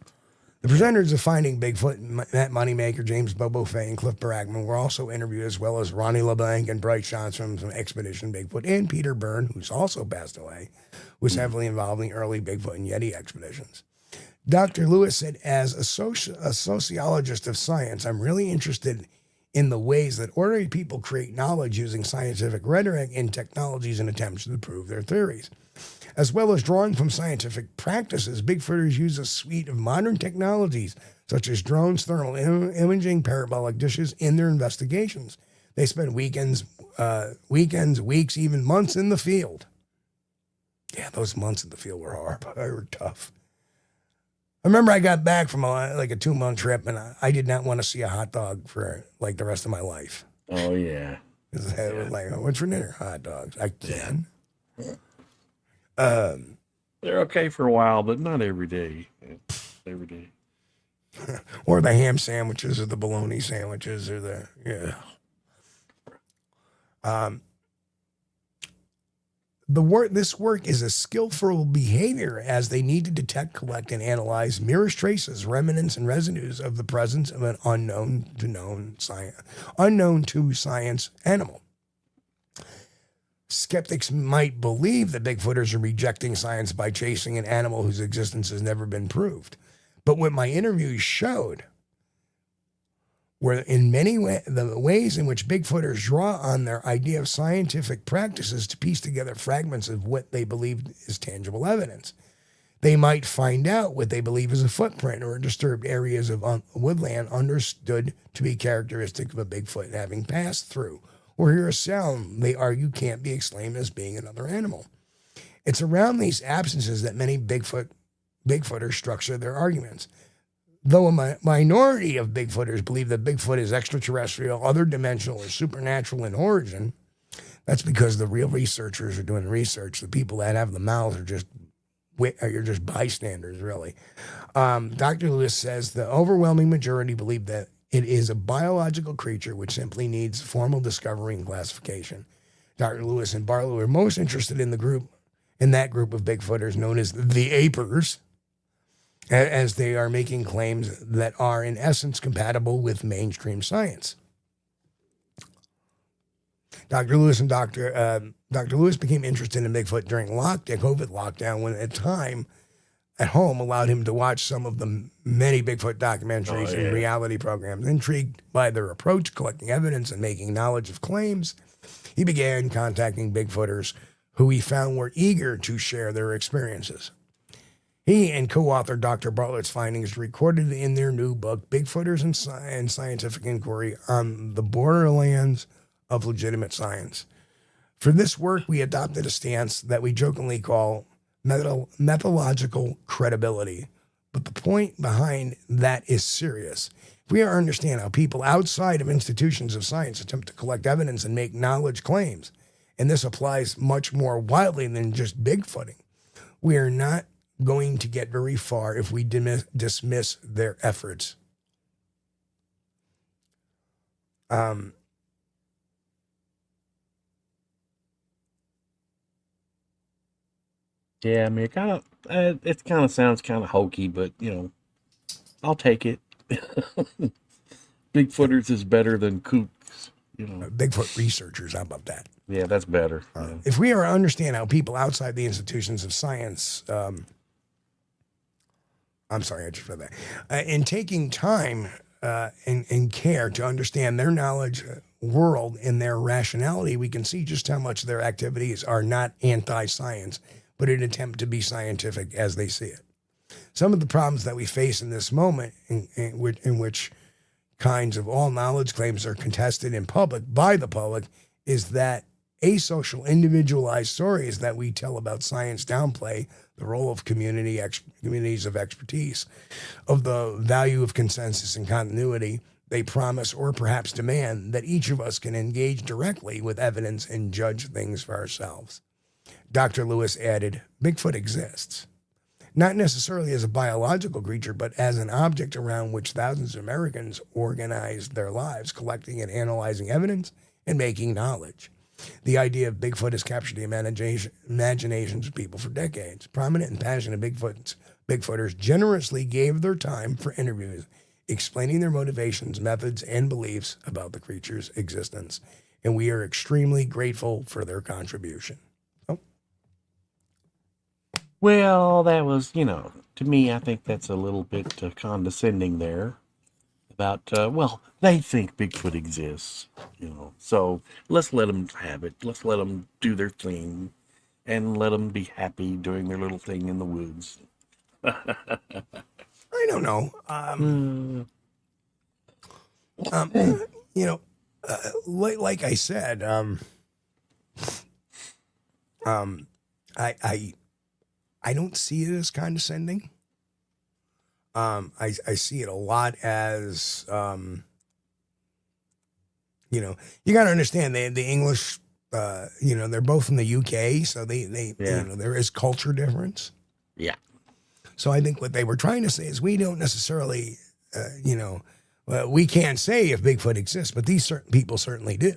The presenters of Finding Bigfoot, Matt Moneymaker, James Bobo Fay, and Cliff Barackman were also interviewed, as well as Ronnie LeBlanc and Bryce Shots from Expedition Bigfoot, and Peter Byrne, who's also passed away, was heavily involved in the early Bigfoot and Yeti expeditions. Dr. Lewis said, as a sociologist of science, I'm really interested in the ways that ordinary people create knowledge using scientific rhetoric and technologies in attempts to prove their theories. As well as drawing from scientific practices, Bigfooters use a suite of modern technologies, such as drones, thermal imaging, parabolic dishes, in their investigations. They spend weekends, weeks, even months in the field. Yeah, those months in the field were hard. They were tough. I remember I got back from a 2-month trip, and I did not want to see a hot dog for like the rest of my life.
Oh, yeah.
It was like, what's for dinner? Hot dogs. I can.
They're okay for a while, but not every day. Every day.
Or the ham sandwiches, or the bologna sandwiches, or this work is a skillful behavior, as they need to detect, collect, and analyze mirrors, traces, remnants, and residues of the presence of an unknown to science animal. Skeptics might believe that Bigfooters are rejecting science by chasing an animal whose existence has never been proved. But what my interviews showed were in many ways the ways in which Bigfooters draw on their idea of scientific practices to piece together fragments of what they believe is tangible evidence. They might find out what they believe is a footprint or disturbed areas of woodland understood to be characteristic of a Bigfoot having passed through, or hear a sound they argue can't be explained as being another animal. It's around these absences that many Bigfooters structure their arguments. Though a minority of Bigfooters believe that Bigfoot is extraterrestrial, other dimensional, or supernatural in origin, that's because the real researchers are doing research. The people that have the mouths are just bystanders, really. Dr. Lewis says the overwhelming majority believe that it is a biological creature which simply needs formal discovery and classification. Dr. Lewis and Barlow are most interested in that group of Bigfooters known as the apers, as they are making claims that are in essence compatible with mainstream science. Dr. Lewis became interested in Bigfoot during COVID lockdown, when at time at home allowed him to watch some of the many Bigfoot documentaries and reality programs. Intrigued by their approach, collecting evidence and making knowledge of claims, he began contacting Bigfooters who he found were eager to share their experiences. He and co-author Dr. Bartlett's findings recorded in their new book, Bigfooters and Scientific Inquiry on the Borderlands of Legitimate Science. For this work, we adopted a stance that we jokingly call methodological credibility. But the point behind that is serious. If we understand how people outside of institutions of science attempt to collect evidence and make knowledge claims, and this applies much more widely than just Bigfooting, we are not going to get very far if we dismiss their efforts.
Yeah, I mean, it kind of sounds kind of hokey, but I'll take it. Bigfooters is better than kooks.
Bigfoot researchers, how about that?
Yeah, that's better.
If we are to understand how people outside the institutions of science, I'm sorry, I just read that. In taking time and care to understand their knowledge world and their rationality, we can see just how much their activities are not anti-science, but an attempt to be scientific as they see it. Some of the problems that we face in this moment, in which kinds of all knowledge claims are contested in public by the public is that asocial, individualized stories that we tell about science downplay the role of communities of expertise, of the value of consensus and continuity. They promise or perhaps demand that each of us can engage directly with evidence and judge things for ourselves. Dr. Lewis added, Bigfoot exists, not necessarily as a biological creature, but as an object around which thousands of Americans organized their lives, collecting and analyzing evidence and making knowledge. The idea of Bigfoot has captured the imaginations of people for decades. Prominent and passionate Bigfooters generously gave their time for interviews, explaining their motivations, methods, and beliefs about the creature's existence. And we are extremely grateful for their contribution. Oh.
Well, that was, to me, I think that's a little bit condescending there about, they think Bigfoot exists, so let's let them have it. Let's let them do their thing and let them be happy doing their little thing in the woods.
I don't know. Like I said, I don't see it as condescending. I see it a lot as, you got to understand the English, they're both from the UK, so there is culture difference.
Yeah.
So I think what they were trying to say is we don't necessarily, we can't say if Bigfoot exists, but these certain people certainly do.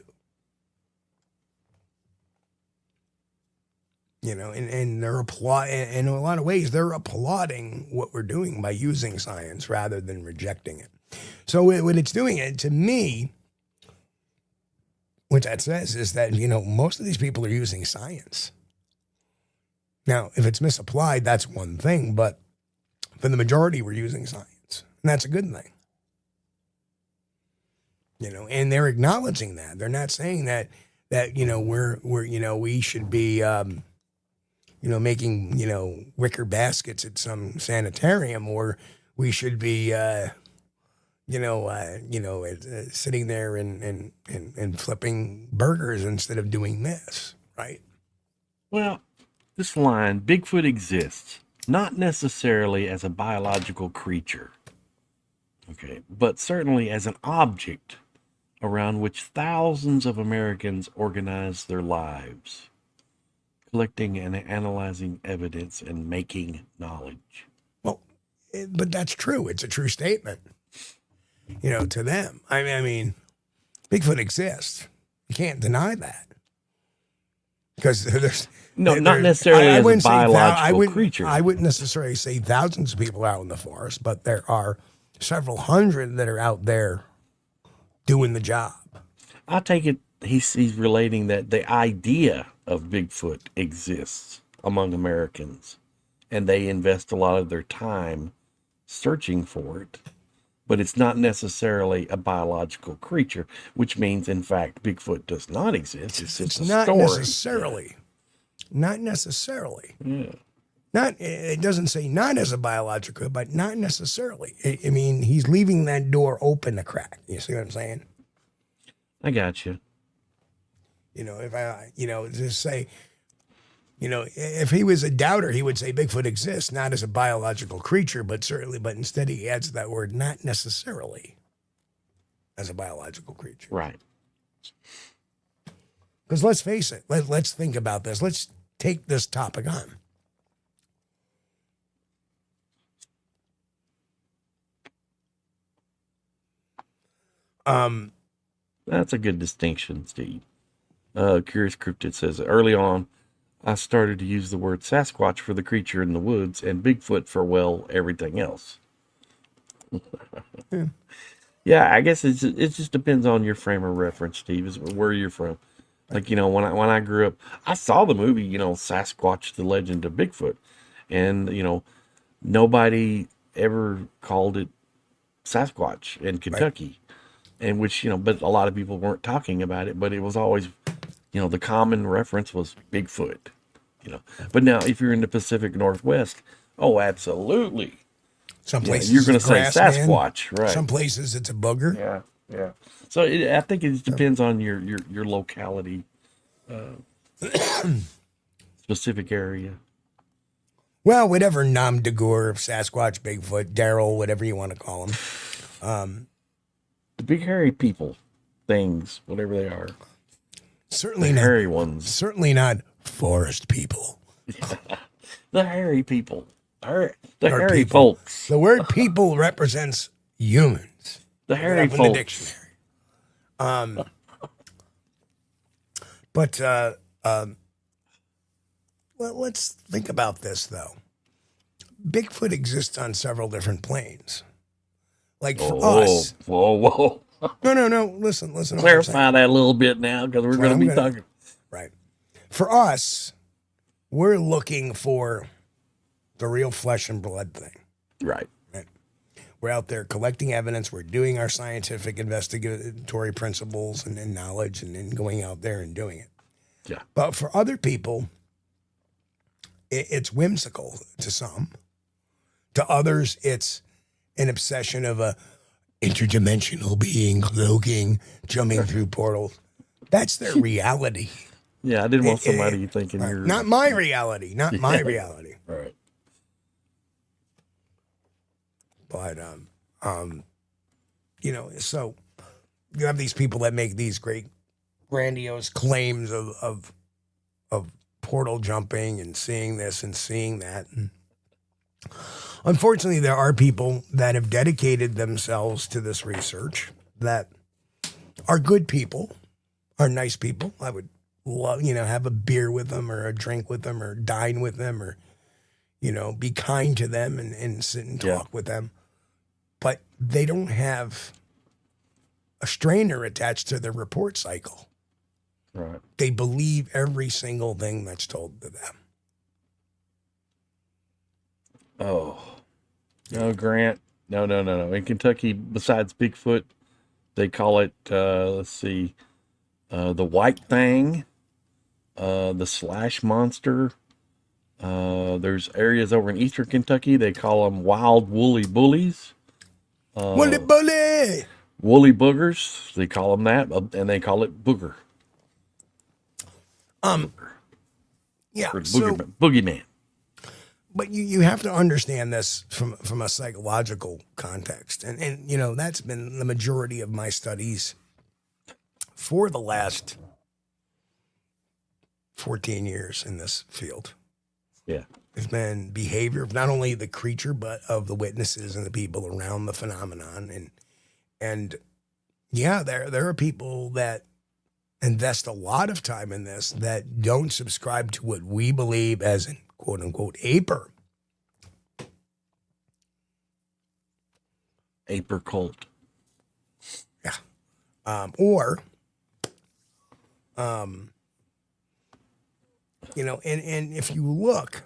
And they're in a lot of ways, they're applauding what we're doing by using science rather than rejecting it. So what it's doing, to me, what that says is that, most of these people are using science. Now, if it's misapplied, that's one thing, but for the majority, we're using science, and that's a good thing. And they're acknowledging that. They're not saying that we should be, making, wicker baskets at some sanitarium, or we should be, sitting there and flipping burgers instead of doing this, right?
Well, this line, Bigfoot exists, not necessarily as a biological creature, okay, but certainly as an object around which thousands of Americans organize their lives, collecting and analyzing evidence and making knowledge.
Well, but that's true. It's a true statement, to them. I mean, Bigfoot exists. You can't deny that. Because there's...
No, not necessarily as a biological creature.
I wouldn't necessarily say thousands of people out in the forest, but there are several hundred that are out there doing the job.
I take it he's relating that the idea of Bigfoot exists among Americans, and they invest a lot of their time searching for it, but it's not necessarily a biological creature, which means, in fact, Bigfoot does not exist. It's a
not
story.
Necessarily. Not necessarily.
Yeah.
It doesn't say not as a biological, but not necessarily. I mean, he's leaving that door open a crack. You see what I'm saying?
I got you.
If I, just say, if he was a doubter, he would say Bigfoot exists, not as a biological creature, but instead he adds that word, not necessarily as a biological creature.
Right.
Because let's face it, let's think about this. Let's take this topic on.
That's a good distinction, Steve. Curious Cryptid says, early on, I started to use the word Sasquatch for the creature in the woods and Bigfoot for, everything else. Yeah, I guess it just depends on your frame of reference, Steve, is where you're from. Like, when I grew up, I saw the movie, Sasquatch, the Legend of Bigfoot. And, nobody ever called it Sasquatch in Kentucky. Right. And which, but a lot of people weren't talking about it, but it was always, the common reference was Bigfoot, But now if you're in the Pacific Northwest, oh, absolutely.
Some places
you're going to
it's a
say
grass man.
Sasquatch, right?
Some places it's a booger.
Yeah. So I think it depends on your locality, specific area.
Well, whatever nom de gore, Sasquatch, Bigfoot, Daryl, whatever you want to call them.
The big hairy people, things, whatever they are.
Certainly
The
not
hairy ones.
Certainly not forest people.
The hairy people. The
Or
hairy
people.
folks.
The word people represents humans.
The hairy
In the
folks.
dictionary. But let's think about this, though. Bigfoot exists on several different planes. Like for us.
Whoa.
No. Listen. to what I'm
Clarify
saying.
that a little bit now, because we're going to be talking.
Right. For us, we're looking for the real flesh and blood thing.
Right.
We're out there collecting evidence. We're doing our scientific investigatory principles and knowledge and then going out there and doing it.
Yeah.
But for other people, it's whimsical to some. To others, it's an obsession of a interdimensional being cloaking, jumping through portals. That's their reality.
Yeah, I didn't want somebody thinking
Right.
you're...
Not my reality. Not my reality.
Right.
But, so you have these people that make these great grandiose claims of portal jumping and seeing this and seeing that. And unfortunately, there are people that have dedicated themselves to this research that are good people, are nice people. I would love, have a beer with them or a drink with them or dine with them or, be kind to them and sit and talk with them. But they don't have a strainer attached to their report cycle.
Right.
They believe every single thing that's told to them.
Oh. No, Grant. No. In Kentucky, besides Bigfoot, they call it, the white thing, the slash monster. There's areas over in eastern Kentucky, they call them wild woolly bullies.
Woolly bully!
Woolly boogers, they call them that, and they call it booger.
Yeah.
Or
So,
boogeyman.
but you have to understand this from a psychological context. And that's been the majority of my studies for the last 14 years in this field.
Yeah.
It's been behavior of not only the creature, but of the witnesses and the people around the phenomenon. And there are people that invest a lot of time in this that don't subscribe to what we believe as an quote unquote aper.
Aper cult.
Yeah. And if you look,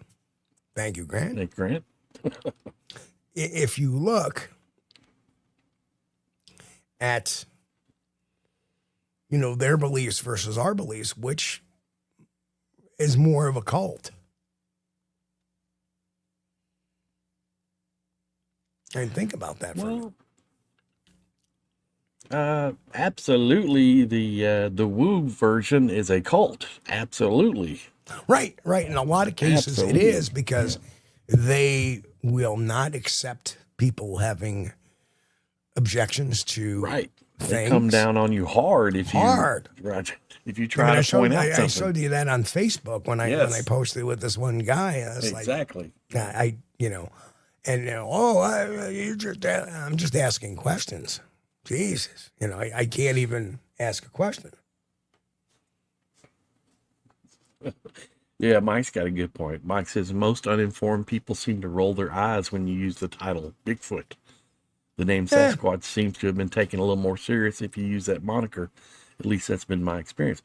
thank you, Grant.
Hey, Grant.
If you look at, their beliefs versus our beliefs, which is more of a cult? And think about that for a minute.
Absolutely. The woo version is a cult. Absolutely.
Right. In a lot of cases,
Absolutely.
it is because they will not accept people having objections to
Right.
things.
They come down on you hard if you try to point out something.
I showed you that on Facebook when I posted with this one guy. I was
Exactly.
I'm just asking questions. Jesus, I can't even ask a question.
Yeah, Mike's got a good point. Mike says most uninformed people seem to roll their eyes when you use the title Bigfoot. The name Sasquatch seems to have been taken a little more serious if you use that moniker. At least that's been my experience.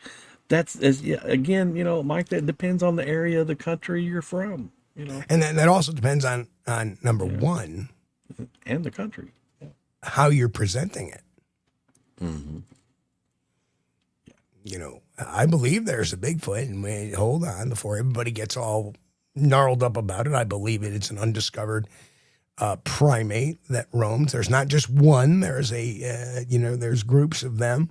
Again, Mike, that depends on the area of the country you're from.
And then that also depends on number one,
and the country.
how you're presenting it.
Mm-hmm.
I believe there's a Bigfoot, and hold on before everybody gets all gnarled up about it. I believe it. It's an undiscovered primate that roams. There's not just one. There's there's groups of them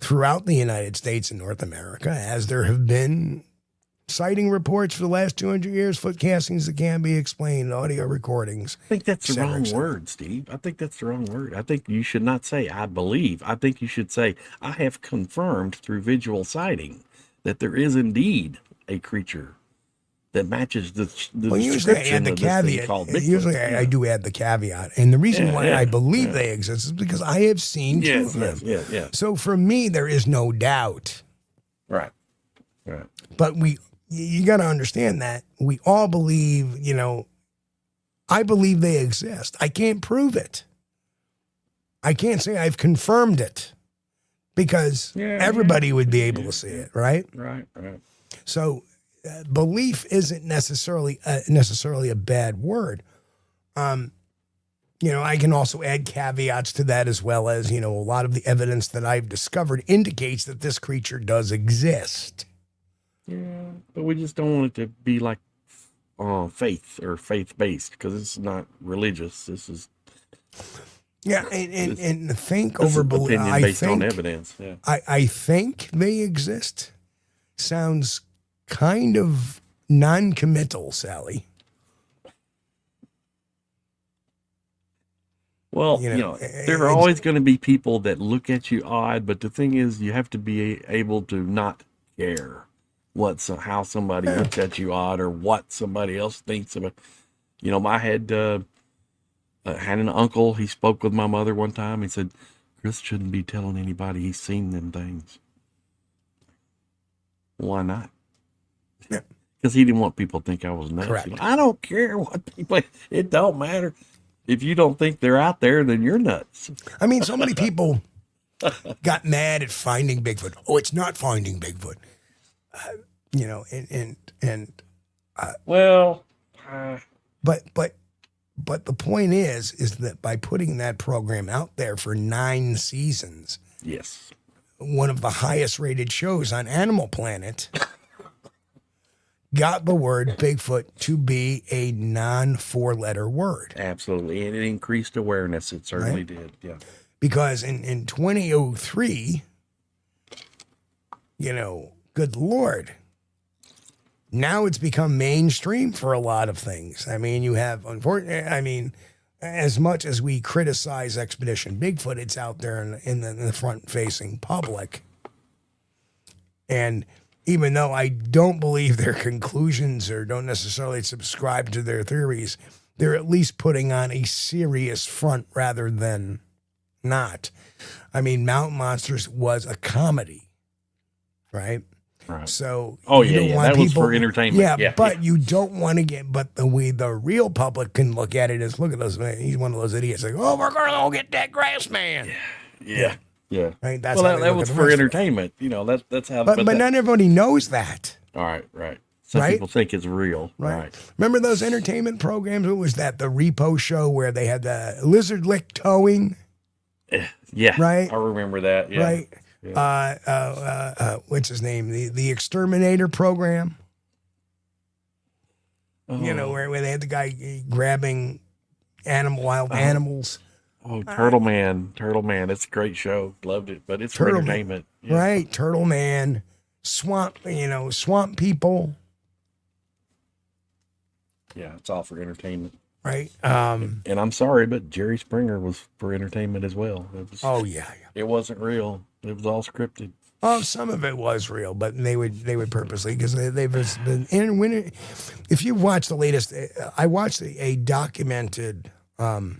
throughout the United States and North America, as there have been sighting reports for the last 200 years, foot castings that can't be explained, audio recordings.
I think that's
et
the
cetera,
wrong
et cetera.
word, Steve. I think that's the wrong word. I think you should not say I believe. I think you should say I have confirmed through visual sighting that there is indeed a creature that matches the
Well, usually I
description
add the
of this thing
caveat.
called Bigfoot.
Usually I do add the caveat. And the reason why I believe
yeah.
they exist is because I have seen two of them.
Yeah.
So for me, there is no doubt.
Right.
But you got to understand that we all believe, I believe they exist. I can't prove it. I can't say I've confirmed it because everybody would be able to see it, right?
Right.
So belief isn't necessarily a bad word. I can also add caveats to that, as well as, a lot of the evidence that I've discovered indicates that this creature does exist.
Yeah, but we just don't want it to be like faith or faith-based, because it's not religious. This is
and think
this
over
is opinion based on evidence. Yeah,
I think they exist. Sounds kind of non-committal, Sally.
well, there are always going to be people that look at you odd, but the thing is, you have to be able to not care how somebody looks at you odd or what somebody else thinks of it. I had an uncle. He spoke with my mother one time. He said, Chris shouldn't be telling anybody he's seen them things. Why not? Because he didn't want people to think I was nuts.
Correct.
I don't care what people, it don't matter. If you don't think they're out there, then you're nuts.
I mean, so many people got mad at Finding Bigfoot. Oh, it's not Finding Bigfoot. But the point is that by putting that program out there for 9 seasons,
Yes.
one of the highest rated shows on Animal Planet got the word Bigfoot to be a non-4-letter word.
Absolutely. And it increased awareness. It certainly did. Yeah.
Because in 2003, good Lord, now it's become mainstream for a lot of things. I mean, you have, as much as we criticize Expedition Bigfoot, it's out there in the front-facing public. And even though I don't believe their conclusions or don't necessarily subscribe to their theories, they're at least putting on a serious front rather than not. I mean, Mountain Monsters was a comedy, right?
Right.
So
that was for entertainment.
But you don't want to get. But the way the real public can look at it is, look at those. He's one of those idiots. Like, oh, we're gonna go get that grass man.
Yeah.
Right. That's
Well, that was for entertainment. That's how.
But not everybody knows that.
All right. Some people think it's real. Right.
Remember those entertainment programs? What was that? The Repo Show, where they had the lizard lick towing.
Yeah.
Right.
I remember that. Yeah.
Right.
Yeah.
What's his name? The Exterminator program. Where they had the guy grabbing wild animals.
Oh, Turtle Man. It's a great show. Loved it, but it's for entertainment.
Yeah. Right. Turtle Man. Swamp people.
Yeah, it's all for entertainment.
Right.
And I'm sorry, but Jerry Springer was for entertainment as well. It wasn't real. It was all scripted.
Oh, some of it was real, but they would purposely, because they've been in. If you watch the latest, I watched a documentary on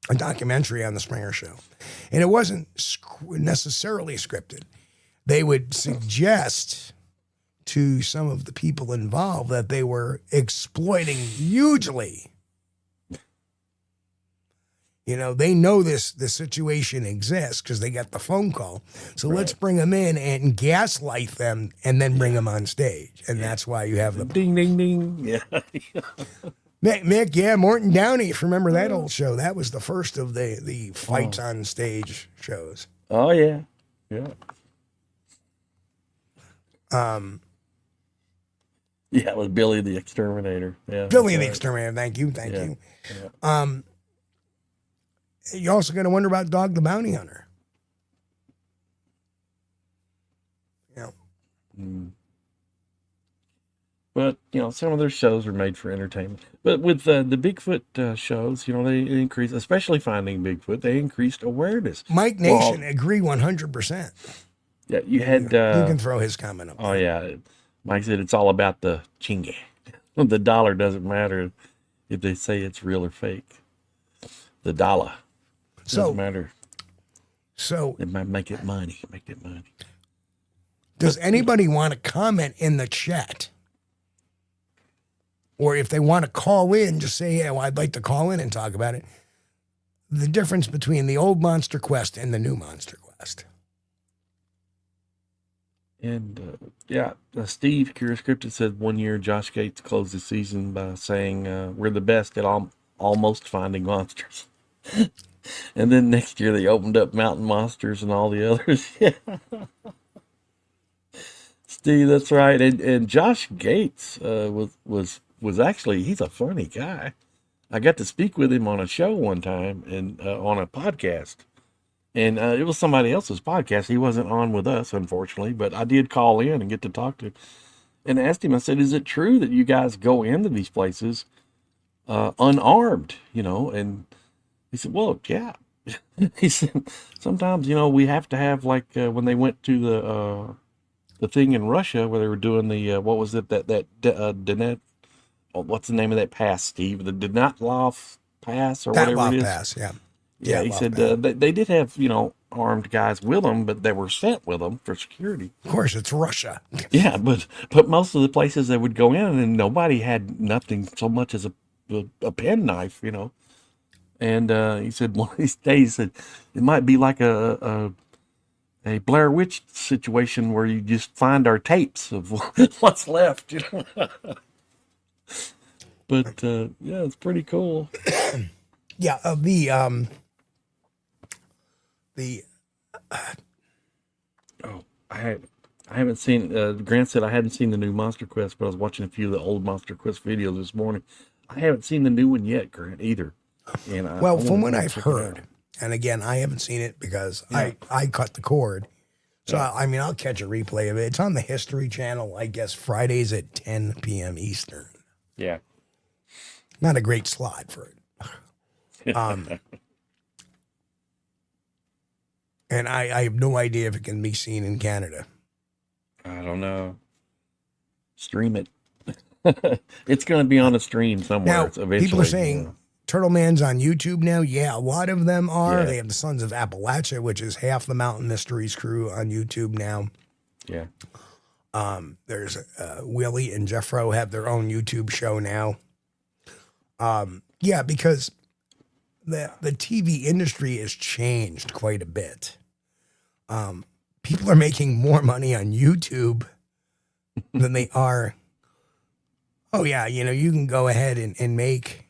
the Springer Show, and it wasn't necessarily scripted. They would suggest to some of the people involved that they were exploiting hugely. They know this situation exists because they got the phone call. So let's bring them in and gaslight them and then bring them on stage. And that's why you have the
ding, ding, ding. Yeah.
Mick, Morton Downey. If you remember that old show, that was the first of the fights on stage shows.
Oh, yeah. Yeah. Yeah, it was Billy the Exterminator. Yeah,
Billy
that's
the
right.
Exterminator. Thank you. Thank
Yeah.
you.
Yeah.
You also got to wonder about Dog the Bounty Hunter. You know,
Mm. But some of their shows are made for entertainment. But with the Bigfoot shows, they increase, especially Finding Bigfoot. They increased awareness.
Mike
Well,
Nation agree 100%.
yeah, you had.
You can throw his comment up
Oh
there.
yeah, Mike said it's all about the chingy. The dollar doesn't matter if they say it's real or fake. The dollar doesn't matter.
So
It might make it money. Make it money.
does anybody want to comment in the chat? Or if they want to call in, just say, yeah, well, I'd like to call in and talk about it. The difference between the old Monster Quest and the new Monster Quest.
And Steve Curious Cryptid said 1 year Josh Gates closed the season by saying we're the best at almost finding monsters. And then next year they opened up Mountain Monsters and all the others. Yeah. Steve, that's right. And Josh Gates was actually, he's a funny guy. I got to speak with him on a show one time and on a podcast. And it was somebody else's podcast. He wasn't on with us, unfortunately, but I did call in and get to talk to him and asked him, I said, is it true that you guys go into these places unarmed, And he said, well, yeah. He said, sometimes, we have to have, like, when they went to the thing in Russia where they were doing the, what was it, Dnet, what's the name of that pass, Steve? The Dyatlov Pass or whatever it is?
Pass, yeah.
Yeah, he said they did have, armed guys with them, but they were sent with them for security.
Of course, it's Russia.
Yeah, but most of the places they would go in, and nobody had nothing so much as a penknife, And he said one of these days that it might be like a Blair Witch situation where you just find our tapes of what's left, But yeah, it's pretty cool.
Yeah,
I haven't seen. Grant said I hadn't seen the new Monster Quest, but I was watching a few of the old Monster Quest videos this morning. I haven't seen the new one yet, Grant, either. And
from what I've heard, and again, I haven't seen it because I cut the cord. So I'll catch a replay of it. It's on the History Channel, I guess Fridays at 10 p.m. Eastern.
Yeah.
Not a great slot for it. And I have no idea if it can be seen in Canada.
I don't know. Stream it. It's going to be on a stream somewhere.
Now,
Eventually,
people are saying Turtle Man's on YouTube now. Yeah, a lot of them are.
Yeah.
They have the Sons of Appalachia, which is half the Mountain Mysteries crew on YouTube now.
Yeah.
There's Willie and Jeffro have their own YouTube show now. Yeah, because the TV industry has changed quite a bit. People are making more money on YouTube than they are. Oh yeah, you can go ahead and make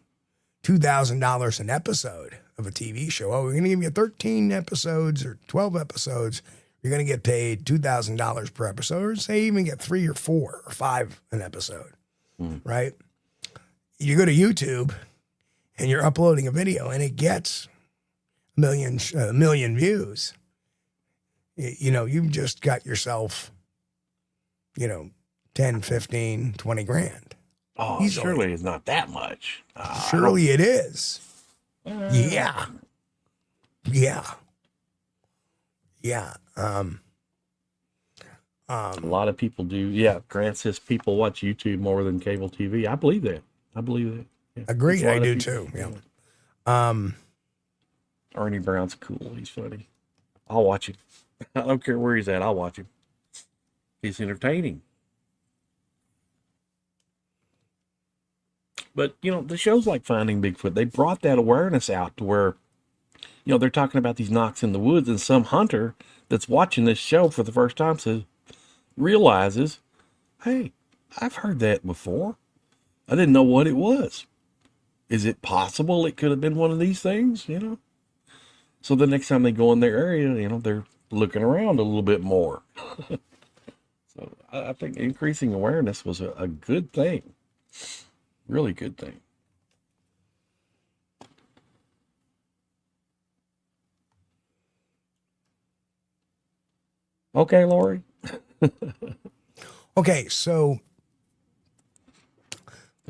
$2,000 an episode of a TV show. Oh, we're going to give you 13 episodes or 12 episodes. You're going to get paid $2,000 per episode, or say even get 3 or 4 or 5 an episode, right? You go to YouTube and you're uploading a video and it gets a million views. You've just got yourself, 10, 15, 20 grand.
Oh, surely it's not that much.
Surely it is. Yeah.
A lot of people do. Yeah, Grant says people watch YouTube more than cable TV. I believe that. Yeah.
Agreed. I do too. Yeah.
Ernie Brown's cool. He's funny. I'll watch him. I don't care where he's at. I'll watch him. He's entertaining. But, the shows like Finding Bigfoot, they brought that awareness out to where, they're talking about these knocks in the woods, and some hunter that's watching this show for the first time realizes, hey, I've heard that before. I didn't know what it was. Is it possible it could have been one of these things, So the next time they go in their area, they're looking around a little bit more. So I think increasing awareness was a good thing. Really good thing. Okay, Lori.
Okay, so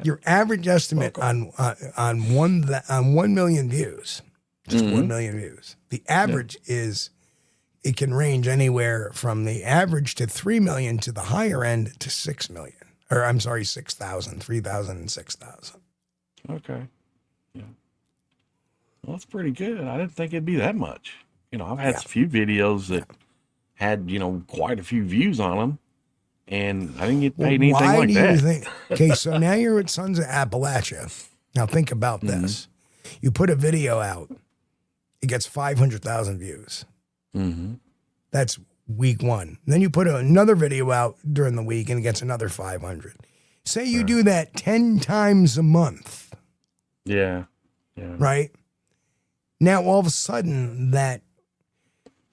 your average estimate on 1 million views, just 1 million views. The average is, it can range anywhere from the average to 3 million to the higher end to 6 million. Or I'm sorry, 6,000, 3,000 and 6,000.
Okay. Yeah. Well, that's pretty good. I didn't think it'd be that much. I've had a few videos that had, quite a few views on them, and I didn't get paid anything like that.
Why do you think? Okay, so now you're at Sons of Appalachia. Now think about this. You put a video out, it gets 500,000 views. That's week one. Then you put another video out during the week and it gets another 500. Say you do that 10 times a month.
Yeah.
Right? Now all of a sudden that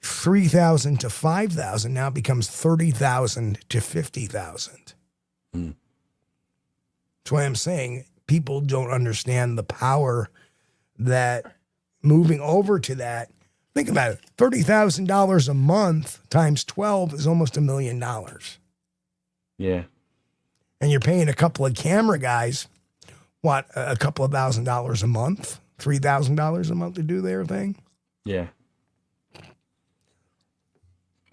3,000 to 5,000 now becomes 30,000 to 50,000. That's why I'm saying people don't understand the power that moving over to that. Think about it. $30,000 a month times 12 is almost $1 million.
Yeah.
And you're paying a couple of camera guys, what, a couple of $1,000 a month, $3,000 a month to do their thing?
Yeah.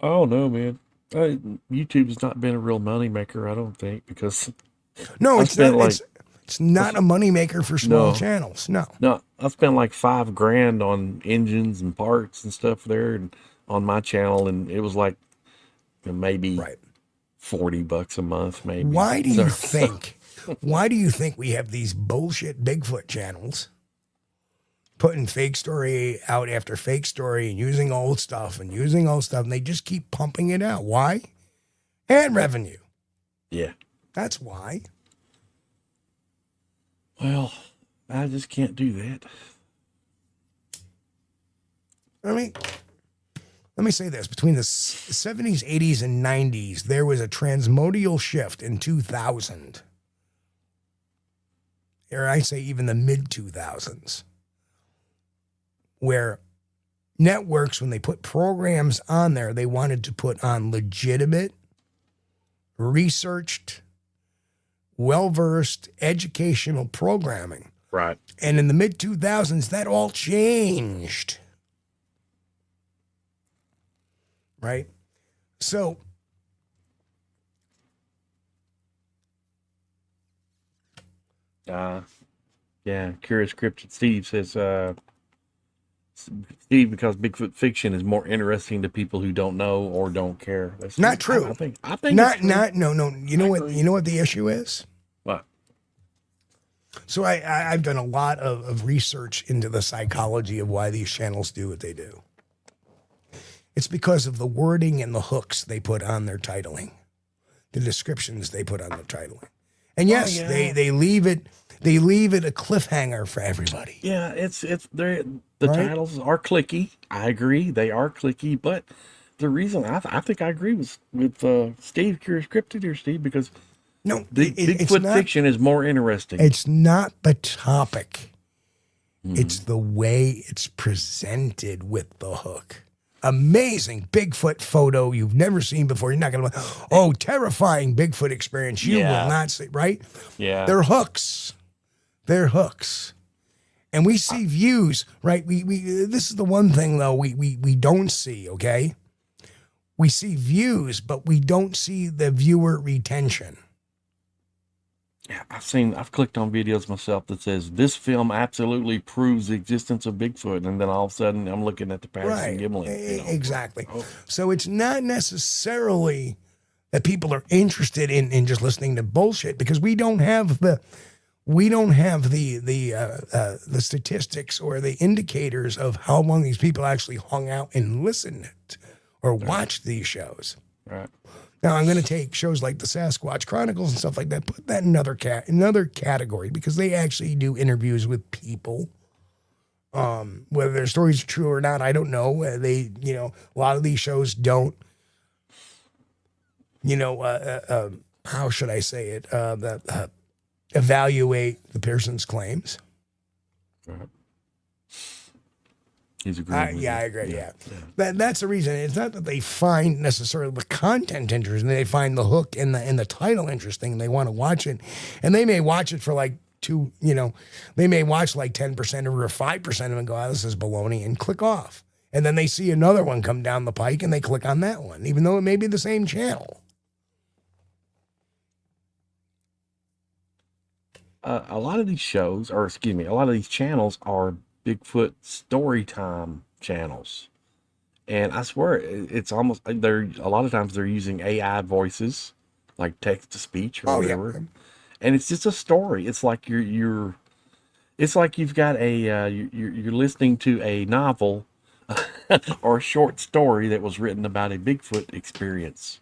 Oh, no, man. YouTube's not been a real moneymaker, I don't think, because...
No, it's not. It's not a moneymaker for small channels. No.
I spent like $5,000 on engines and parts and stuff there and on my channel, and it was like maybe $40 a month, maybe.
Why do you think? Why do you think we have these bullshit Bigfoot channels putting fake story out after fake story and using old stuff, and they just keep pumping it out? Why? Ad revenue.
Yeah.
That's why.
Well, I just can't do that.
I mean, let me say this. Between the 70s, 80s, and 90s, there was a transmodal shift in 2000. Or I say even the mid-2000s, where networks, when they put programs on there, they wanted to put on legitimate, researched, well-versed educational programming.
Right.
And in the mid-2000s, that all changed. Right? So,
Curious Cryptid Steve says, Steve, because Bigfoot fiction is more interesting to people who don't know or don't care. That's
not true.
I think
no. You know what the issue is?
What?
So I've done a lot of research into the psychology of why these channels do what they do. It's because of the wording and the hooks they put on their titling, the descriptions they put on their titling. And yes, they leave it a cliffhanger for everybody.
Yeah, the titles are clicky. I agree, they are clicky. But the reason I think I agree with Steve, Curious Cryptid here, Steve, because Bigfoot fiction is more interesting.
It's not the topic; it's the way it's presented with the hook. Amazing Bigfoot photo you've never seen before. You're not going to, terrifying Bigfoot experience. You will not see, right?
Yeah.
They're hooks. And we see views, right? We this is the one thing though we don't see, okay? We see views, but we don't see the viewer retention.
Yeah, I've clicked on videos myself that says this film absolutely proves the existence of Bigfoot, and then all of a sudden I'm looking at the Patterson Gimlin.
Exactly. So it's not necessarily that people are interested in just listening to bullshit, because we don't have the statistics or the indicators of how long these people actually hung out and listened or watched these shows.
Right.
Now, I'm going to take shows like the Sasquatch Chronicles and stuff like that, put that in another category, because they actually do interviews with people. Whether their stories are true or not, I don't know. A lot of these shows don't how should I say it? Evaluate the person's claims.
Right. He's agreeing.
I agree. Yeah. That's the reason. It's not that they find necessarily the content interesting. They find the hook in the title interesting, and they want to watch it. And they may watch it for like they may watch like 10% or 5% of it and go, "Oh, this is baloney," and click off. And then they see another one come down the pike, and they click on that one, even though it may be the same channel.
A lot of these shows, or excuse me, a lot of these channels are Bigfoot story time channels. And I swear it's almost, a lot of times they're using AI voices, like text to speech or whatever. Yeah. And it's just a story. It's like it's like you've got you're listening to a novel or a short story that was written about a Bigfoot experience.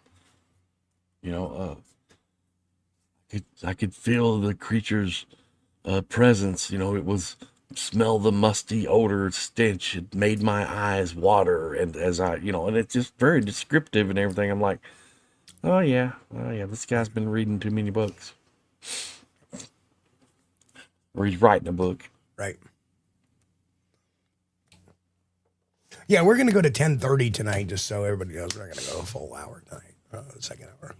I could feel the creature's presence. It was smell the musty odor stench. It made my eyes water. And and it's just very descriptive and everything. I'm like, oh yeah, this guy's been reading too many books. Or he's writing a book.
Right. Yeah, we're going to go to 10:30 tonight, just so everybody knows we're going to go a full hour tonight, second hour.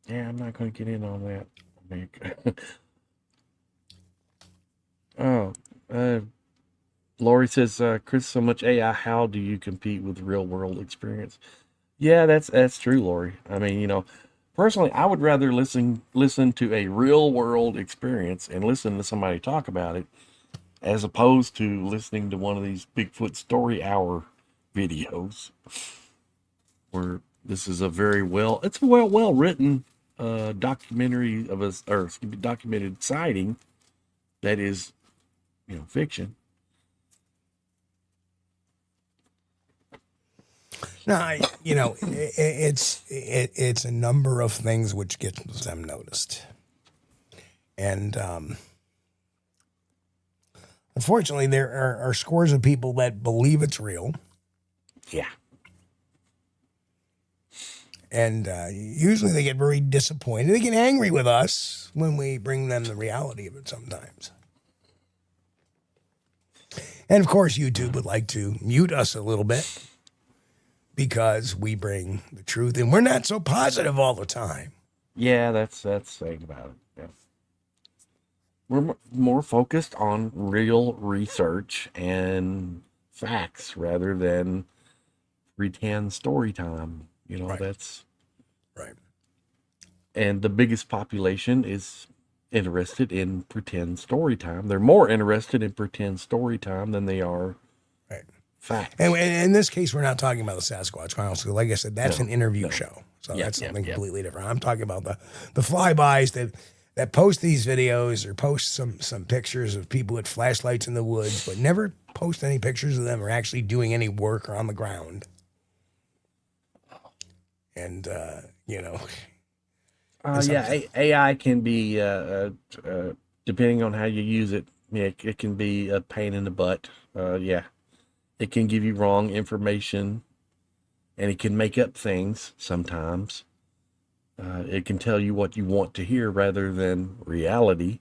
Yeah, I'm not going to get in on that, Nick. Lori says, Chris, so much AI, how do you compete with real world experience? Yeah, that's true, Lori. I mean, personally, I would rather listen to a real world experience and listen to somebody talk about it as opposed to listening to one of these Bigfoot story hour videos where this is a very well written documentary of documented sighting that is, fiction.
No, it's a number of things which gets them noticed. And unfortunately, there are scores of people that believe it's real.
Yeah.
And usually they get very disappointed. They get angry with us when we bring them the reality of it sometimes. And of course, YouTube would like to mute us a little bit because we bring the truth and we're not so positive all the time.
Yeah, that's saying about it. Yeah. We're more focused on real research and facts rather than pretend story time.
Right.
That's
right.
And the biggest population is interested in pretend story time. They're more interested in pretend story time than they are facts.
And in this case, we're not talking about the Sasquatch Chronicles. Like I said, that's an interview show. So that's something completely different. I'm talking about the flybys that post these videos or post some pictures of people with flashlights in the woods, but never post any pictures of them or actually doing any work or on the ground. And,
AI can be, depending on how you use it, it can be a pain in the butt. It can give you wrong information, and it can make up things sometimes. It can tell you what you want to hear rather than reality.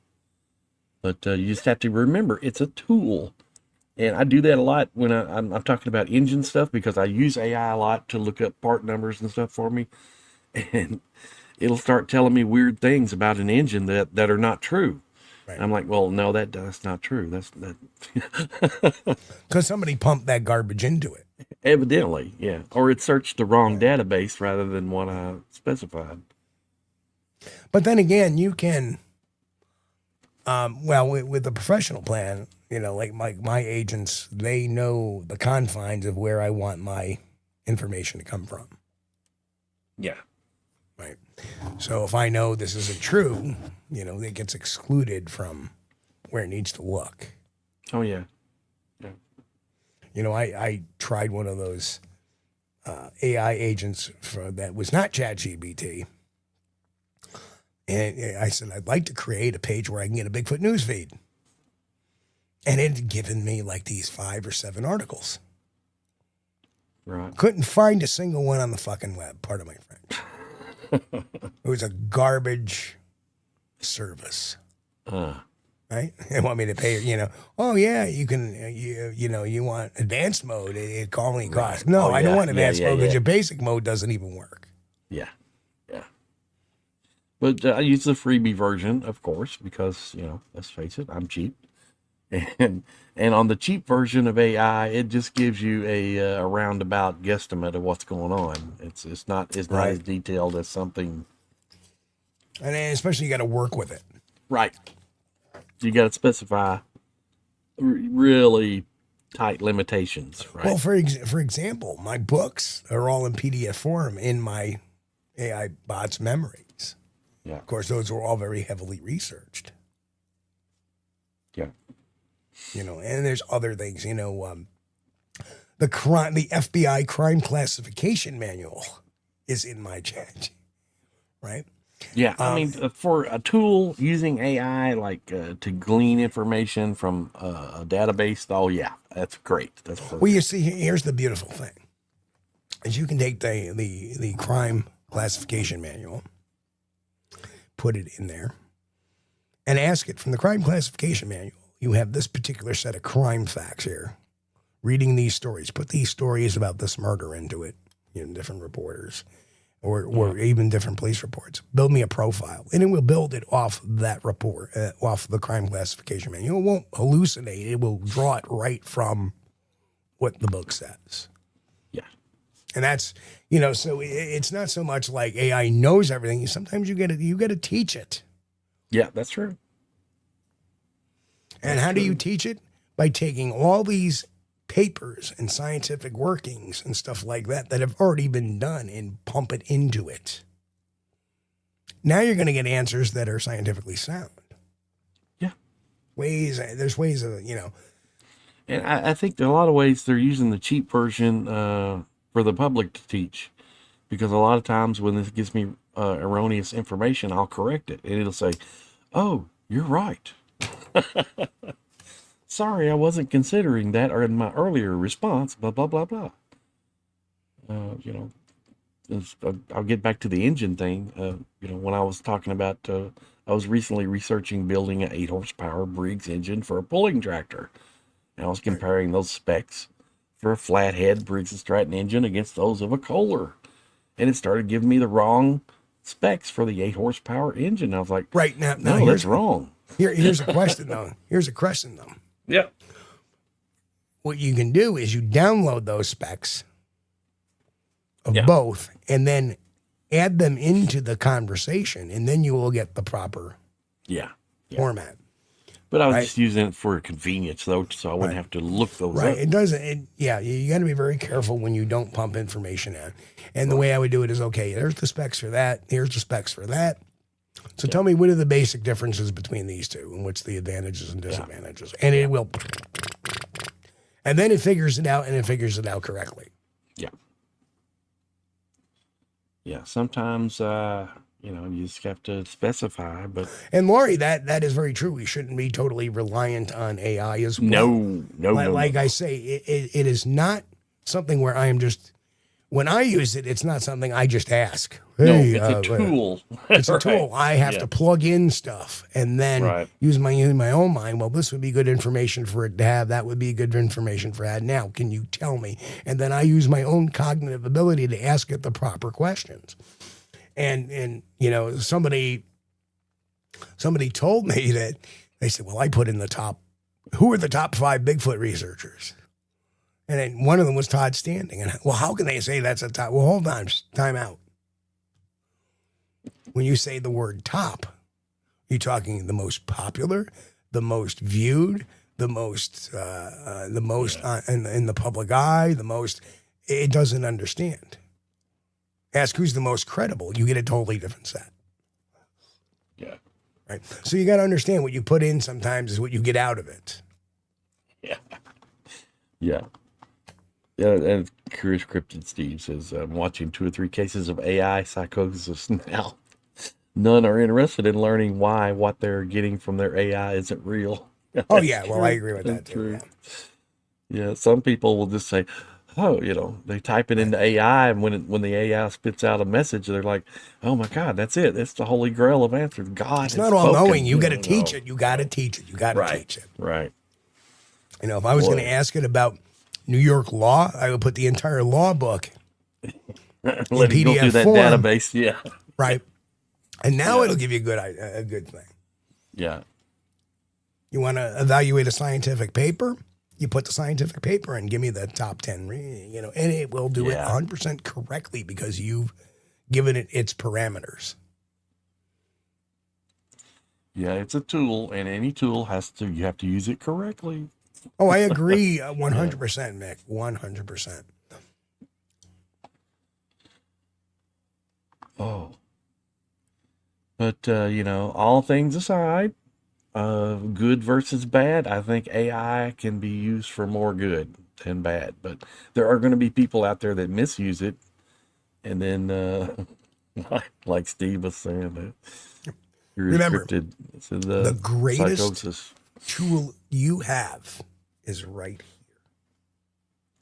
But you just have to remember, it's a tool. And I do that a lot when I'm talking about engine stuff, because I use AI a lot to look up part numbers and stuff for me. And it'll start telling me weird things about an engine that are not true. Right. I'm like, well, no, that's not true. That's
because somebody pumped that garbage into it.
Evidently, yeah. Or it searched the wrong database rather than what I specified.
But then again, you can, with the professional plan, like my agents, they know the confines of where I want my information to come from.
Yeah.
Right. So if I know this isn't true, it gets excluded from where it needs to look.
Oh, yeah. Yeah.
I tried one of those AI agents that was not ChatGPT. And I said, I'd like to create a page where I can get a Bigfoot news feed. And it had given me like these 5 or 7 articles.
Right.
Couldn't find a single one on the fucking web, pardon my French. It was a garbage service. Right? They want me to pay, oh yeah, you can, you want advanced mode, it only costs. No, I don't want advanced mode because your basic mode doesn't even work.
Yeah. Yeah. But I use the freebie version, of course, because, let's face it, I'm cheap. And on the cheap version of AI, it just gives you a roundabout guesstimate of what's going on. It's not as detailed as something.
And especially you got to work with it.
Right. You got to specify really tight limitations. Right.
Well, for example, my books are all in PDF form in my AI bot's memories.
Yeah.
Of course, those were all very heavily researched.
Yeah.
And there's other things, the FBI crime classification manual is in my chat, right?
Yeah, I mean, for a tool using AI, like to glean information from a database, oh yeah, that's great. That's perfect.
Well, you see, here's the beautiful thing: is you can take the crime classification manual, put it in there, and ask it from the crime classification manual. You have this particular set of crime facts here. Reading these stories, put these stories about this murder into it, different reporters, or even different police reports. Build me a profile, and it will build it off that report, off the crime classification manual. It won't hallucinate. It will draw it right from what the book says.
Yeah.
And that's, so it's not so much like AI knows everything. Sometimes you got to teach it.
Yeah, that's true.
And how do you teach it? By taking all these papers and scientific workings and stuff like that have already been done and pump it into it. Now you're going to get answers that are scientifically sound.
Yeah.
There's ways of,
And I think in a lot of ways they're using the cheap version for the public to teach. Because a lot of times when this gives me erroneous information, I'll correct it. And it'll say, oh, you're right. Sorry, I wasn't considering that, or in my earlier response, blah, blah, blah, blah. I'll get back to the engine thing. When I was talking about, I was recently researching building an 8-horsepower Briggs engine for a pulling tractor. And I was comparing those specs for a flathead Briggs & Stratton engine against those of a Kohler. And it started giving me the wrong specs for the 8-horsepower engine. I was like,
right now,
no, that's wrong.
Here's a question, though.
Yeah.
What you can do is you download those specs of both and then add them into the conversation, and then you will get the proper format.
But I was just using it for convenience, though, so I wouldn't have to look those up.
It doesn't. You got to be very careful when you don't pump information in. And the way I would do it is, okay, there's the specs for that. Here's the specs for that. So tell me, what are the basic differences between these two, and what's the advantages and disadvantages? And it will, and then it figures it out, and it figures it out correctly.
Yeah. Yeah. Sometimes, you just have to specify, but.
And Lori, that is very true. We shouldn't be totally reliant on AI as well.
No.
Like I say, it is not something where I am just. When I use it, it's not something I just ask. Hey,
it's a tool.
It's a tool. I have to plug in stuff and then use my own mind. Well, this would be good information for it to have. That would be good information for that. Now, can you tell me? And then I use my own cognitive ability to ask it the proper questions. And somebody told me that they said, well, I put in the top. Who are the top 5 Bigfoot researchers? And then one of them was Todd Standing. And well, how can they say that's a top? Well, hold on, time out. When you say the word top, you're talking the most popular, the most viewed, the most in the public eye, the most. It doesn't understand. Ask who's the most credible. You get a totally different set.
Yeah.
Right. So you got to understand what you put in sometimes is what you get out of it.
Yeah. Yeah. Yeah, and Curious Cryptid Steve says, I'm watching 2 or 3 cases of AI psychosis now. None are interested in learning why what they're getting from their AI isn't real.
Oh yeah, well I agree with that
That's
too.
true.
Yeah.
Yeah, some people will just say, "Oh, they type it into AI, and when the AI spits out a message, they're like, oh my God, that's it. That's the holy grail of answers. God
It's
has
not all knowing.
spoken."
You got to teach
No,
it. You got to
no.
teach it. You got to
Right,
teach it.
right.
If I was going to
Boy,
ask it about New York law, I would put the entire law book in
let it go
PDF
through that
form,
database. Yeah,
right? And now
yeah,
it'll give you a good thing.
yeah,
You want to evaluate a scientific paper? You put the scientific paper in, give me the top 10, and it will do it
yeah.
100% correctly because you've given it its parameters.
Yeah, it's a tool, and any tool you have to use it correctly.
Oh, I agree 100%,
Yeah.
Mick, 100%.
Oh, but all things aside, good versus bad, I think AI can be used for more good than bad. But there are going to be people out there that misuse it, and then, like Steve was saying, you're
Remember,
restricted to
the
the
greatest
psychosis.
tool you have is right here.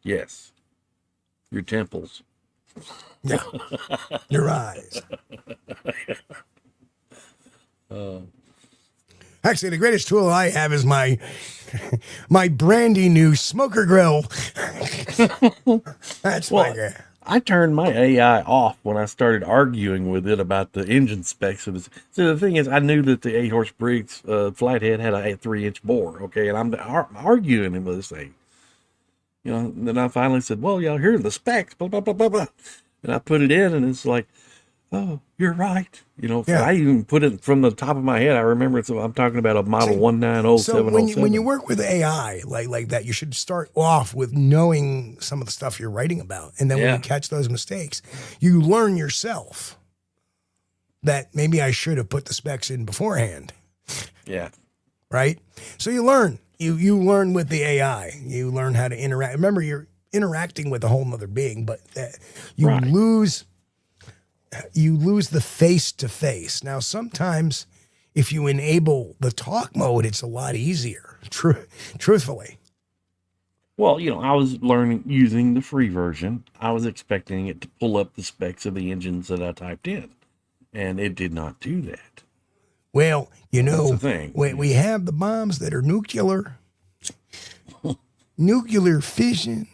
Yes, your temples.
Yeah, your eyes. Actually, the greatest tool I have is my brandy new smoker grill. That's my
Well,
guy.
I turned my AI off when I started arguing with it about the engine specs of this. So the thing is, I knew that the 8-horse Briggs flathead had a 3-inch bore, okay, and I'm arguing with this thing. And then I finally said, "Well, here are the specs, blah blah blah blah blah," and I put it in, and it's like, "Oh, you're right."
Yeah.
I even put it from the top of my head. I remember I'm talking about a model
See,
190707.
So when you work with AI like that, you should start off with knowing some of the stuff you're writing about, and then when
Yeah.
you catch those mistakes, you learn yourself that maybe I should have put the specs in beforehand,
Yeah,
right? So you learn. You learn with the AI. You learn how to interact. Remember, you're interacting with a whole nother being, but you
Right.
lose the face to face. Now, sometimes if you enable the talk mode, it's a lot easier. Truthfully.
well, I was using the free version. I was expecting it to pull up the specs of the engines that I typed in, and it did not do that.
Well,
That's the thing.
we have the bombs that are nuclear fission.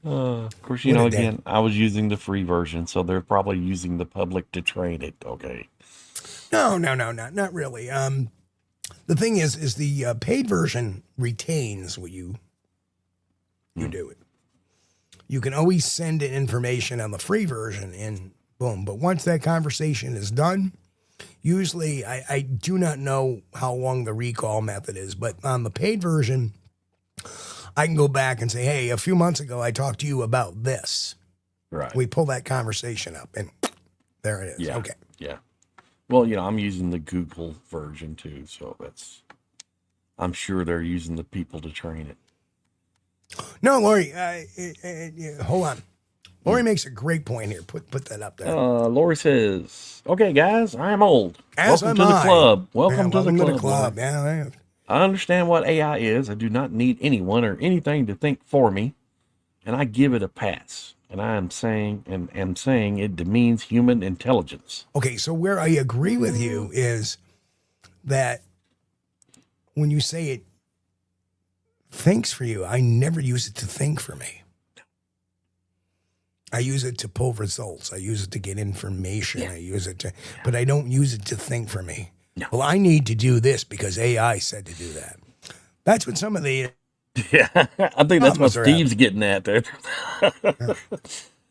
Of course,
What a day.
again, I was using the free version, so they're probably using the public to train it. Okay.
No, not really. The thing is the paid version retains what you do it. You can always send in information on the free version and boom. But once that conversation is done, usually I do not know how long the recall method is, but on the paid version, I can go back and say, hey, a few months ago, I talked to you about this.
Right.
We pull that conversation up and there it is.
Yeah.
Okay.
Yeah. Well, I'm using the Google version too, so I'm sure they're using the people to train it.
No, Lori, hold on. Lori makes a great point here. Put that up there.
Lori says, "Okay, guys, I am old.
As
Welcome
am
to the
I.
club.
Yeah,
Welcome to the club. Lori.
Yeah.
I understand what AI is. I do not need anyone or anything to think for me, and I give it a pass. And I am saying it demeans human intelligence."
Okay, so where I agree with you is that when you say it thinks for you, I never use it to think for me. I use it to pull results. I use it to get information.
Yeah.
I use it but I don't use it to think for me.
No.
Well, I need to do this because AI said to do that. That's what some of the
Yeah, I think that's what
Problems are
Steve's getting at there.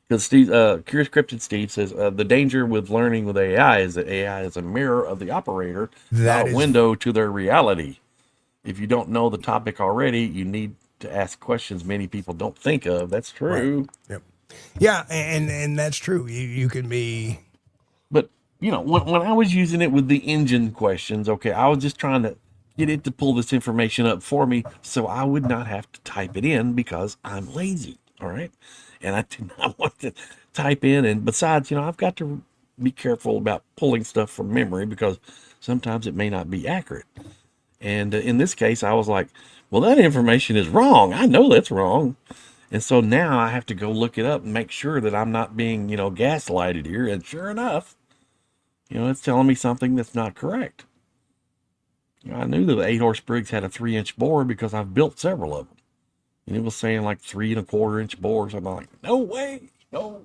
Because Curious Cryptid Steve says the danger with learning with AI is that AI is a mirror of the operator,
That
not a
is-
window to their reality. If you don't know the topic already, you need to ask questions many people don't think of. That's true.
Yep. Yeah, and that's true. You can be
But when I was using it with the engine questions, okay, I was just trying to get it to pull this information up for me so I would not have to type it in because I'm lazy. All right. And I do not want to type in. And besides, I've got to be careful about pulling stuff from memory because sometimes it may not be accurate. And in this case, I was like, well, that information is wrong. I know that's wrong. And so now I have to go look it up and make sure that I'm not being, gaslighted here. And sure enough, it's telling me something that's not correct. I knew that the 8-horse Briggs had a 3-inch bore because I've built several of them. And it was saying like 3 1/4-inch bores. I'm like, no way. No.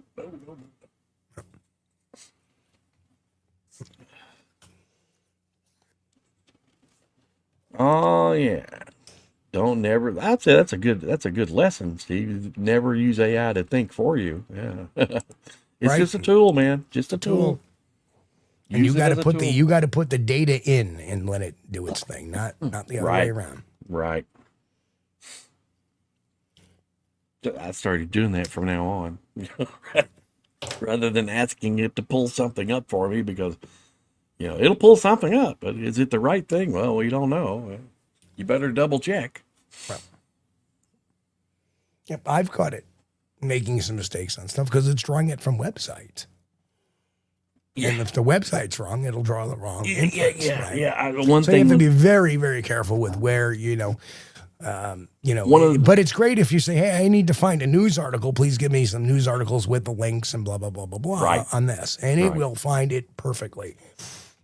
Oh yeah. I'd say that's a good lesson, Steve. Never use AI to think for you. Yeah. It's just a tool, man. Just a tool.
And you got to put the data in and let it do its thing, not the other way around.
Right. I started doing that from now on, rather than asking it to pull something up for me because, it'll pull something up, but is it the right thing? Well, we don't know. You better double check.
Well, yep, I've caught it making some mistakes on stuff because it's drawing it from websites. Yeah. And if the website's wrong, it'll draw the wrong inputs.
Yeah.
So you have to be very, very careful with where, but it's great if you say, hey, I need to find a news article. Please give me some news articles with the links and blah, blah, blah, blah, blah on this. And it will find it perfectly.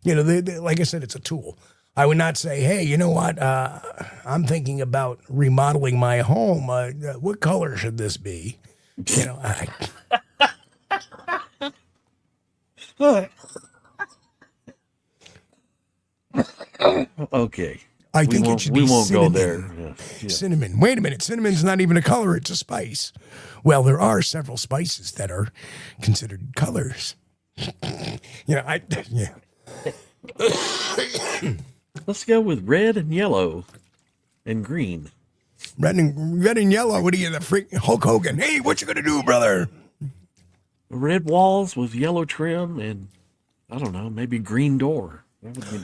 Like I said, it's a tool. I would not say, hey, you know what? I'm thinking about remodeling my home. What color should this be?
Okay.
I think it should be
we won't
cinnamon.
go there. Yeah.
Cinnamon. Wait a minute. Cinnamon's not even a color. It's a spice. Well, there are several spices that are considered colors.
Let's go with red and yellow and green.
Red and yellow. What are you, the freak Hulk Hogan? Hey, what you gonna do, brother?
Red walls with yellow trim and I don't know, maybe green door.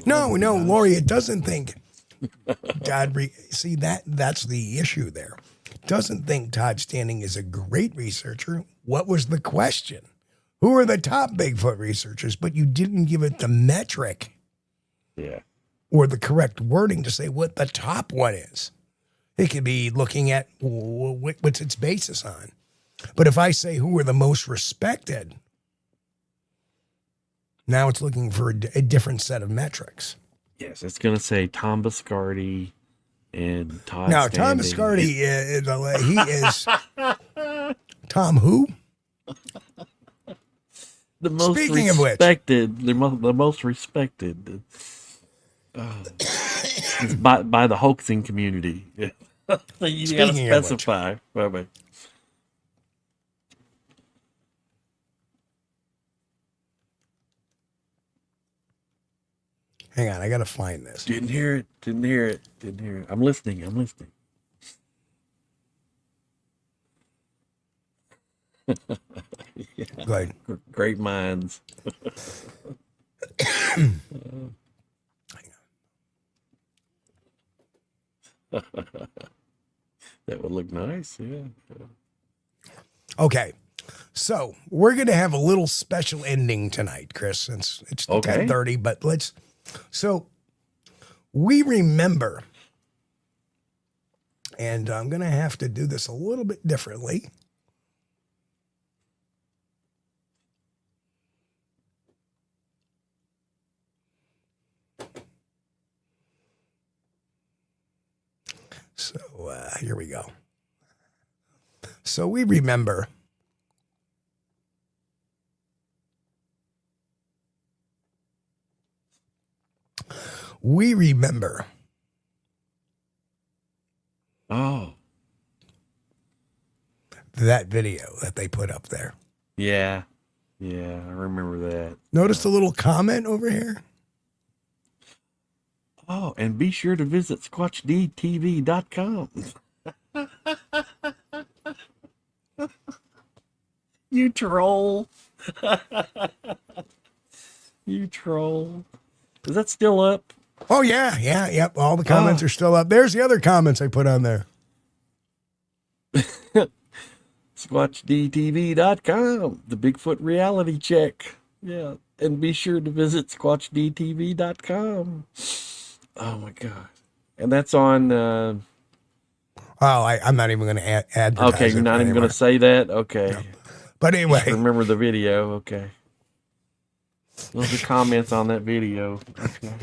No, Lori, it doesn't think. See that's the issue there. Doesn't think Todd Standing is a great researcher. What was the question? Who are the top Bigfoot researchers? But you didn't give it the metric.
Yeah.
Or the correct wording to say what the top one is. It could be looking at what's its basis on. But if I say who are the most respected, now it's looking for a different set of metrics.
Yes, it's going to say Tom Biscardi and Todd
Now,
Standing.
Tom Biscardi, he is... Tom who?
The most
Speaking of which.
The most respected. It's by the hoaxing community. You got to specify. Bye-bye.
Hang on, I got to find this.
Didn't hear it. I'm listening. Yeah.
Go ahead.
Great minds. That would look nice. Yeah.
Okay. So we're going to have a little special ending tonight, Chris, since it's 10:30, but so we remember, and I'm going to have to do this a little bit differently. So here we go. So we remember
Oh.
that video that they put up there.
Yeah. Yeah, I remember that.
Notice the little comment over here?
Oh, and be sure to visit SquatchDTV.com. You troll. You troll. Is that still up?
Oh, yeah. Yep. All the comments are still up. There's the other comments I put on there.
SquatchDTV.com. The Bigfoot reality check. Yeah. And be sure to visit SquatchDTV.com. Oh my God. And that's on.
I'm not even going to advertise.
Okay, you're not even going to say that? Okay.
No. But anyway.
Just remember the video. Okay. Those are comments on that video. Okay.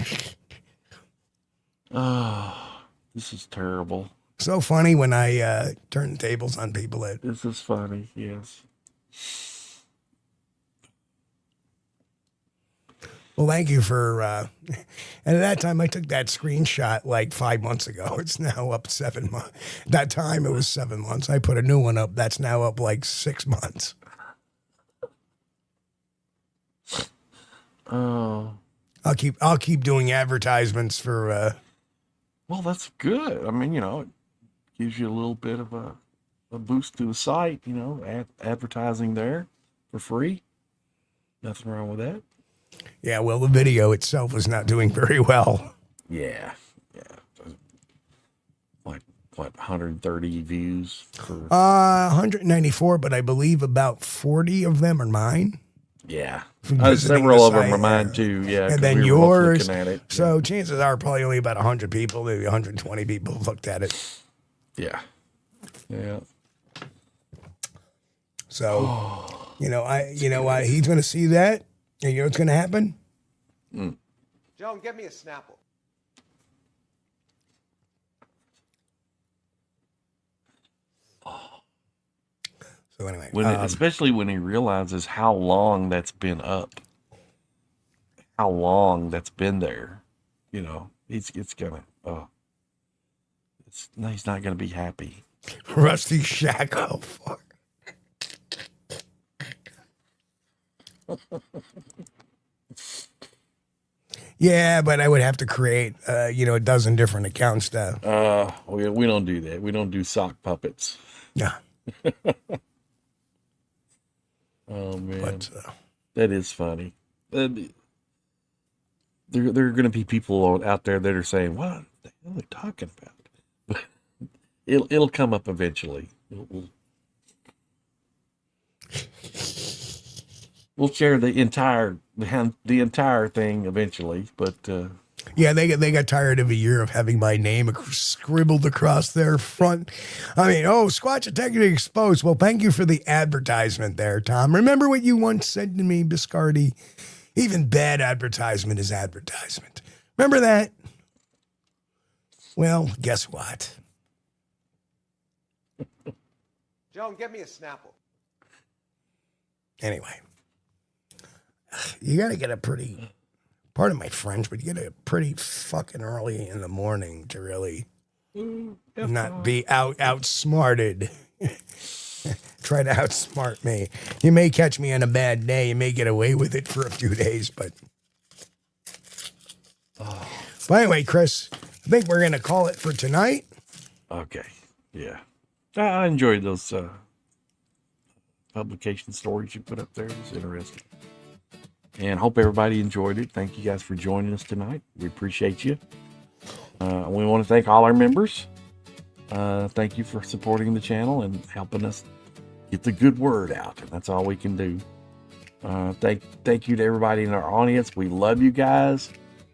Oh, this is terrible.
So funny when I turn the tables on people.
This is funny, yes.
Well, thank you for, and at that time I took that screenshot like 5 months ago. It's now up 7 months. That time it was 7 months. I put a new one up. That's now up like 6 months.
Oh.
I'll keep doing advertisements for,
well, that's good. I mean, it gives you a little bit of a boost to the site, advertising there for free. Nothing wrong with that.
Yeah, well, the video itself is not doing very well.
Yeah. Like, what, 130 views? For
194, but I believe about 40 of them are mine.
Yeah. Several of them are mine, too. Yeah.
And then yours.
Looking at it.
So
yeah.
Chances are probably only about 100 people, maybe 120 people looked at it.
Yeah. Yeah.
So, you know what? He's going to see that. And you know what's going to happen?
Joan, get me a Snapple.
So anyway.
Especially when he realizes how long that's been up. How long that's been there. It's going to, he's not going to be happy.
Rusty Shackle. Fuck. Yeah, but I would have to create, a dozen different accounts to.
We don't do that. We don't do sock puppets.
Yeah.
Oh man,
but,
that is funny. There are going to be people out there that are saying, "What the hell are they talking about?" It'll come up eventually. We'll share the entire thing eventually, but
yeah, they got tired of a year of having my name scribbled across their front. I mean, Squatch Detective exposed. Well, thank you for the advertisement there, Tom. Remember what you once said to me, Biscardi? Even bad advertisement is advertisement. Remember that? Well, guess what?
Joan, get me a Snapple.
Anyway. You got to get pardon my French, but you get a pretty fucking early in the morning to really not be outsmarted. Try to outsmart me. You may catch me on a bad day. You may get away with it for a few days, but. But anyway, Chris, I think we're going to call it for tonight.
Okay. Yeah. I enjoyed those publication stories you put up there. It was interesting. And hope everybody enjoyed it. Thank you guys for joining us tonight. We appreciate you. We want to thank all our members. Thank you for supporting the channel and helping us get the good word out. And that's all we can do. Thank you to everybody in our audience. We love you guys.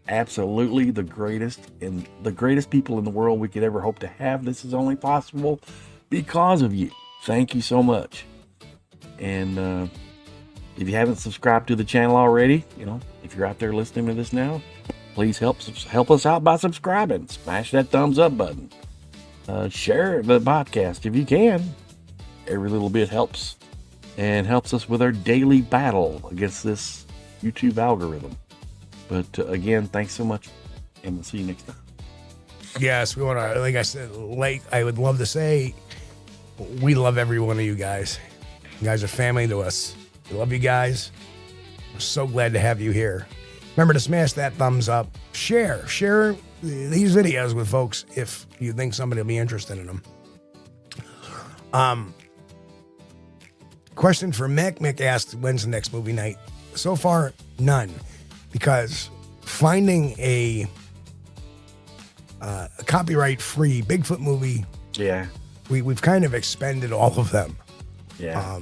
Absolutely the greatest people in the world we could ever hope to have. This is only possible because of you. Thank you so much. And if you haven't subscribed to the channel already, if you're out there listening to this now, please help us out by subscribing. Smash that thumbs up button. Share the podcast if you can. Every little bit helps and helps us with our daily battle against this YouTube algorithm. But again, thanks so much, and we'll see you next time.
Yes, we want to, like I said, I would love to say, we love every one of you guys. You guys are family to us. We love you guys. We're so glad to have you here. Remember to smash that thumbs up. Share these videos with folks if you think somebody will be interested in them. Question for Mick. Mick asked, when's the next movie night? So far, none. Because finding a copyright-free Bigfoot movie,
yeah,
we've kind of expended all of them.
Yeah.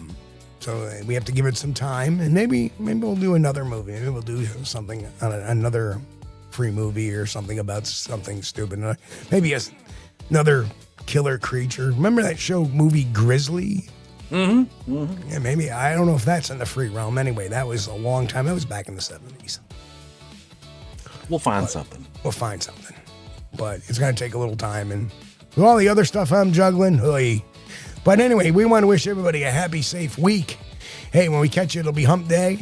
So we have to give it some time, and maybe we'll do another movie. Maybe we'll do something on another free movie or something about something stupid. Maybe another killer creature. Remember that movie Grizzly?
Mm-hmm. Mm-hmm.
Yeah, maybe. I don't know if that's in the free realm. Anyway, that was a long time. That was back in the 70s.
We'll find something.
We'll find something. But it's going to take a little time. And with all the other stuff I'm juggling, oy. But anyway, we want to wish everybody a happy, safe week. Hey, when we catch you, it'll be hump day.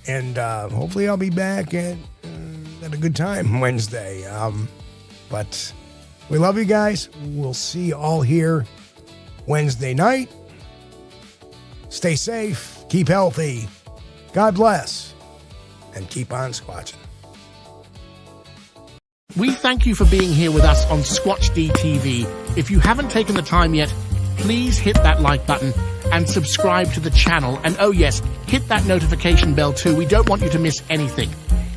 And hopefully I'll be back at a good time Wednesday. But we love you guys. We'll see you all here Wednesday night. Stay safe. Keep healthy. God bless. And keep on squatching.
We thank you for being here with us on Squatch-D TV. If you haven't taken the time yet, please hit that like button and subscribe to the channel. And oh yes, hit that notification bell too. We don't want you to miss anything.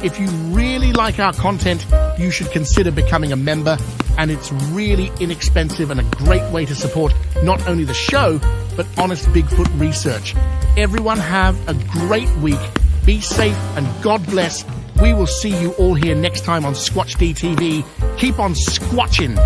If you really like our content, you should consider becoming a member. And it's really inexpensive and a great way to support not only the show, but honest Bigfoot research. Everyone have a great week. Be safe and God bless. We will see you all here next time on Squatch-D TV. Keep on squatching.